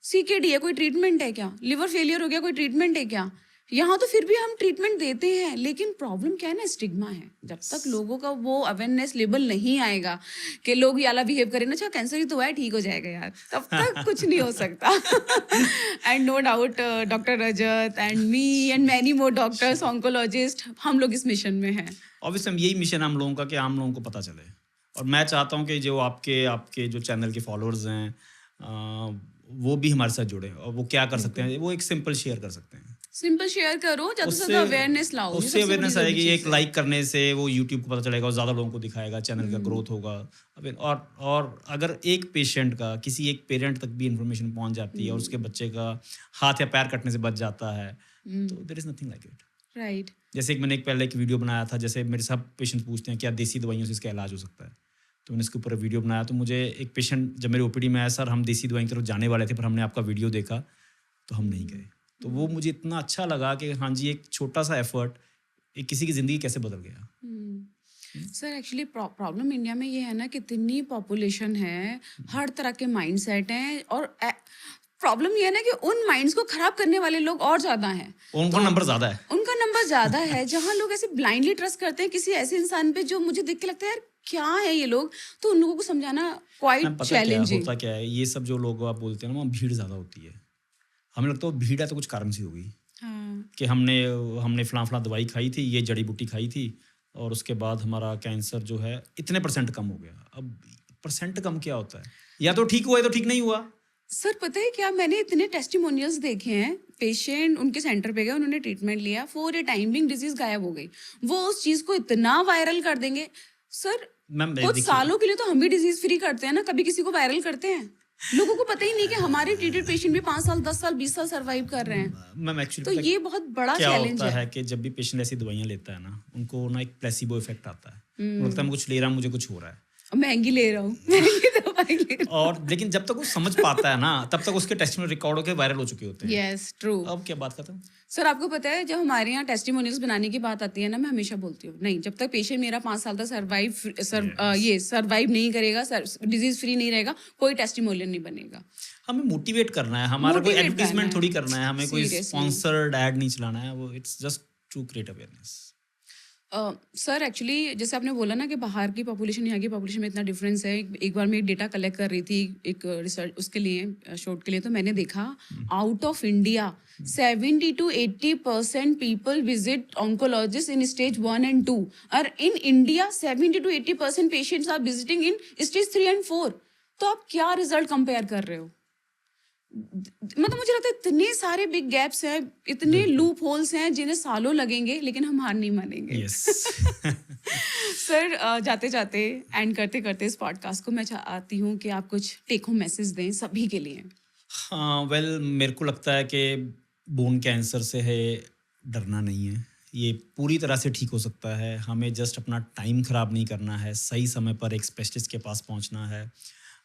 सीकेडी है, कोई ट्रीटमेंट है क्या? लिवर फेलियर हो गया, कोई ट्रीटमेंट है क्या? यहाँ तो फिर भी हम ट्रीटमेंट देते हैं, लेकिन प्रॉब्लम क्या है ना, स्टिग्मा है। जब तक लोगों का वो अवेयरनेस लेवल नहीं आएगा कि लोग याला बिहेव करें ना, अच्छा कैंसर ही तो है, ठीक हो जाएगा यार, तब तक कुछ नहीं हो सकता। And no doubt doctor Rajat and me and many more doctors, oncologist, हम लोग इस मिशन में हैं। ऑब्वियसली यही मिशन है हम लोगों का, कि आम लोगों को पता चले। और मैं चाहता हूँ कि जो आपके जो चैनल के फॉलोअर्स हैं, वो भी हमारे साथ जुड़े, और वो क्या कर सकते हैं, वो एक सिंपल शेयर कर सकते हैं, सिंपल शेयर करो, ज़्यादा से उससे ज़्यादा अवेयरनेस लाओ। ये उससे सबसे बड़ी अवेयरनेस ज़रूरी आएगी, चीज़ एक है। लाइक करने से वो यूट्यूब को पता चलेगा और ज़्यादा लोगों को दिखाएगा, चैनल का ग्रोथ होगा। और अगर एक पेशेंट का किसी एक पेरेंट तक भी इंफॉर्मेशन पहुंच जाती है और उसके बच्चे का हाथ या पैर कटने से बच जाता है, तो there is nothing like it. Right. जैसे मैंने पहले एक वीडियो बनाया था, जैसे मेरे सब पेशेंट पूछते हैं क्या देसी दवाइयों से इसका इलाज हो सकता है, तो मैंने इसके ऊपर वीडियो बनाया। तो मुझे एक पेशेंट जब मेरे ओपीडी में आया, सर हम देसी दवाई की तरफ जाने वाले थे, पर हमने आपका वीडियो देखा तो हम नहीं गए। तो वो मुझे इतना अच्छा लगा कि हाँ जी, एक छोटा सा एफर्ट एक किसी की ज़िंदगी कैसे बदल गया। सर एक्चुअली प्रॉब्लम इंडिया में ये है ना कि इतनी पॉपुलेशन है, हर तरह के माइंडसेट हैं, और प्रॉब्लम ये है ना कि उन माइंड्स को खराब करने वाले लोग और ज्यादा हैं। उनका नंबर ज़्यादा है। उनका नंबर ज्यादा है, जहाँ लोग ऐसे ब्लाइंडली ट्रस्ट करते हैं किसी ऐसे इंसान पे जो मुझे देख के लगता है यार क्या है ये लोग, तो उन लोगों को समझाना मैम क्वाइट पता क्या चैलेंजिंग। होता क्या है, ये सब जो लोग आप बोलते हैं ना, वहाँ भीड़ ज़्यादा होती है। हमें लगता है वो भीड़ है तो कुछ कारण से होगी, हाँ, कि हमने फलां दवाई खाई थी, ये जड़ी बूटी खाई थी, और उसके बाद हमारा कैंसर जो है इतने % कम हो गया। अब % कम क्या होता है, या तो ठीक हुआ या तो ठीक नहीं हुआ। सर पता है क्या, मैंने इतने टेस्टिमोनियल्स देखे हैं, पेशेंट उनके सेंटर पे गए, उन्होंने ट्रीटमेंट लिया, for a time being disease गायब हो गई। वो उस चीज को इतना वायरल कर देंगे सर, मैम कुछ देखिए, सालों के लिए तो हम भी डिजीज फ्री करते हैं ना, कभी किसी को वायरल करते हैं? लोगों को पता ही नहीं कि हमारे ट्रीटेड पेशेंट भी 5 साल 10 साल 20 साल सरवाइव कर रहे हैं। मैम तो एक्चुअली ये बहुत बड़ा क्या चैलेंज होता है। है कि जब भी पेशेंट ऐसी दवाइयाँ लेता है ना, उनको ना एक प्लेसिबो इफेक्ट आता है। उनको लगता है मैं कुछ ले रहा हूँ, मुझे कुछ हो रहा है। अब महंगी ले रहा हूँ, महंगी दवाई ले रहा और लेकिन जब तक वो समझ पाता है ना, तब तक उसके टेस्ट में रिकॉर्ड होकर वायरल हो चुके होते हूँ। हैं। Yes true. अब क्या बात करता हूँ। सर आपको पता है, जब हमारे यहाँ टेस्टिमोनियल्स बनाने की बात आती है ना, मैं हमेशा बोलती हूँ नहीं, जब तक पेशेंट मेरा 5 साल तक सर्वाइव नहीं करेगा, डिजीज फ्री नहीं रहेगा, कोई टेस्टिमोनियल नहीं बनेगा। हमें मोटिवेट करना है, हमारा कोई Motivate एडवर्टाइजमेंट करना थोड़ी है। करना है, हमें कोई Seriously. स्पॉन्सर्ड ऐड नहीं चलाना है, वो it's just to create awareness. Sir actually जैसे आपने बोला ना कि बाहर की पॉपुलेशन यहाँ की पॉपुलेशन में इतना डिफरेंस है, एक बार मैं एक डेटा कलेक्ट कर रही थी एक रिसर्च उसके लिए, शॉर्ट के लिए, तो मैंने देखा out of India 70 to 80% people visit oncologist in stage 1 and 2, और in India 70 to 80% patients are visiting in stage 3 and 4। तो आप क्या रिजल्ट कंपेयर कर रहे हो? मतलब मुझे लगता है इतने सारे बिग गैप्स हैं, इतने लूप होल्स हैं जिन्हें सालों लगेंगे, लेकिन हम हार नहीं मानेंगे। यस। सर जाते जाते एंड करते करते इस पॉडकास्ट को मैं चाहती हूँ कि आप कुछ टेक होम मैसेज दें सभी के लिए। हाँ वेल, मेरे को लगता है कि बोन कैंसर से है डरना नहीं है, ये पूरी तरह से ठीक हो सकता है। हमें जस्ट अपना टाइम ख़राब नहीं करना है, सही समय पर एक स्पेशलिस्ट के पास पहुंचना है।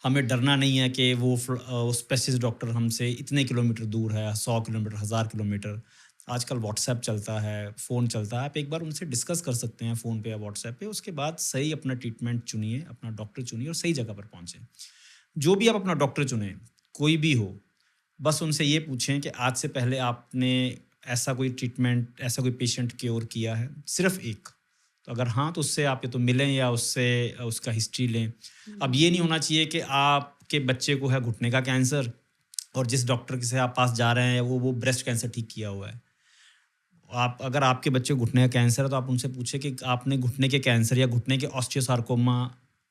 हमें डरना नहीं है कि वो स्पेशलिस्ट डॉक्टर हमसे इतने किलोमीटर दूर है, 100 किलोमीटर, 1000 किलोमीटर। आजकल व्हाट्सएप चलता है, फ़ोन चलता है, आप एक बार उनसे डिस्कस कर सकते हैं फ़ोन पे या व्हाट्सएप पे। उसके बाद सही अपना ट्रीटमेंट चुनिए, अपना डॉक्टर चुनिए और सही जगह पर पहुँचें। जो भी आप अपना डॉक्टर चुनें, कोई भी हो, बस उनसे ये पूछें कि आज से पहले आपने ऐसा कोई ट्रीटमेंट, ऐसा कोई पेशेंट क्योर किया है, सिर्फ एक। तो अगर हाँ, तो उससे आप या तो मिलें या उससे उसका हिस्ट्री लें। अब ये नहीं होना चाहिए कि आपके बच्चे को है घुटने का कैंसर और जिस डॉक्टर से आप पास जा रहे हैं वो ब्रेस्ट कैंसर ठीक किया हुआ है। अगर आपके बच्चे को घुटने का कैंसर है तो आप उनसे पूछें कि आपने घुटने के कैंसर या घुटने के ऑस्टियोसार्कोमा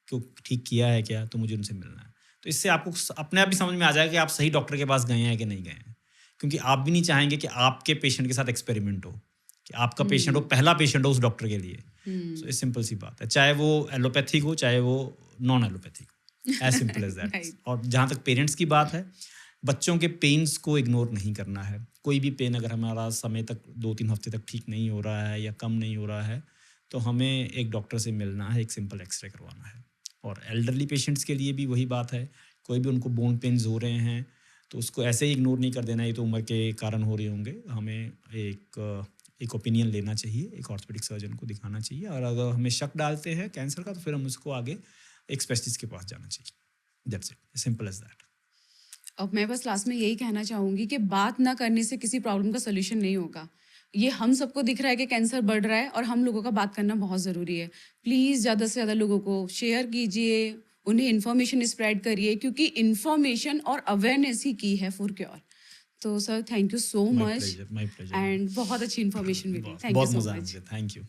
को ठीक किया है क्या, तो मुझे उनसे मिलना है। तो इससे आपको अपने आप भी समझ में आ जाएगा कि आप सही डॉक्टर के पास गए हैं कि नहीं गए हैं, क्योंकि आप भी नहीं चाहेंगे कि आपके पेशेंट के साथ एक्सपेरिमेंट हो, कि आपका पेशेंट हो, पहला पेशेंट हो उस डॉक्टर के लिए। तो ये सिंपल सी बात है, चाहे वो एलोपैथिक हो चाहे वो नॉन एलोपैथिक हो। As simple as that. Right. और जहाँ तक पेरेंट्स की बात है, बच्चों के पेन्स को इग्नोर नहीं करना है। कोई भी पेन अगर हमारा समय तक 2-3 हफ्ते तक ठीक नहीं हो रहा है या कम नहीं हो रहा है, तो हमें एक डॉक्टर से मिलना है, एक सिंपल एक्सरे करवाना है। और एल्डरली पेशेंट्स के लिए भी वही बात है, कोई भी उनको बोन पेन्स हो रहे हैं, तो उसको ऐसे ही इग्नोर नहीं कर देना, ये तो उम्र के कारण हो रहे होंगे। हमें एक ओपिनियन लेना चाहिए, एक ऑर्थोपेडिक सर्जन को दिखाना चाहिए, और अगर हमें शक डालते हैं कैंसर का, तो फिर हम उसको आगे एक स्पेशलिस्ट के पास जाना चाहिए। That's it, simple as that. अब मैं बस लास्ट में यही कहना चाहूँगी कि बात ना करने से किसी प्रॉब्लम का सॉल्यूशन नहीं होगा। ये हम सबको दिख रहा है कि कैंसर बढ़ रहा है और हम लोगों का बात करना बहुत ज़रूरी है। प्लीज़ ज़्यादा से ज़्यादा लोगों को शेयर कीजिए, उन्हें इन्फॉर्मेशन स्प्रेड करिए, क्योंकि इन्फॉर्मेशन और अवेयरनेस ही की है फॉर क्योर। तो sir, thank you so my much pleasure, my pleasure. And बहुत अच्छी इन्फॉर्मेशन मिली। बहुत थैंक यू बहुत सो मज़ा आया मच। मुझे। Thank you.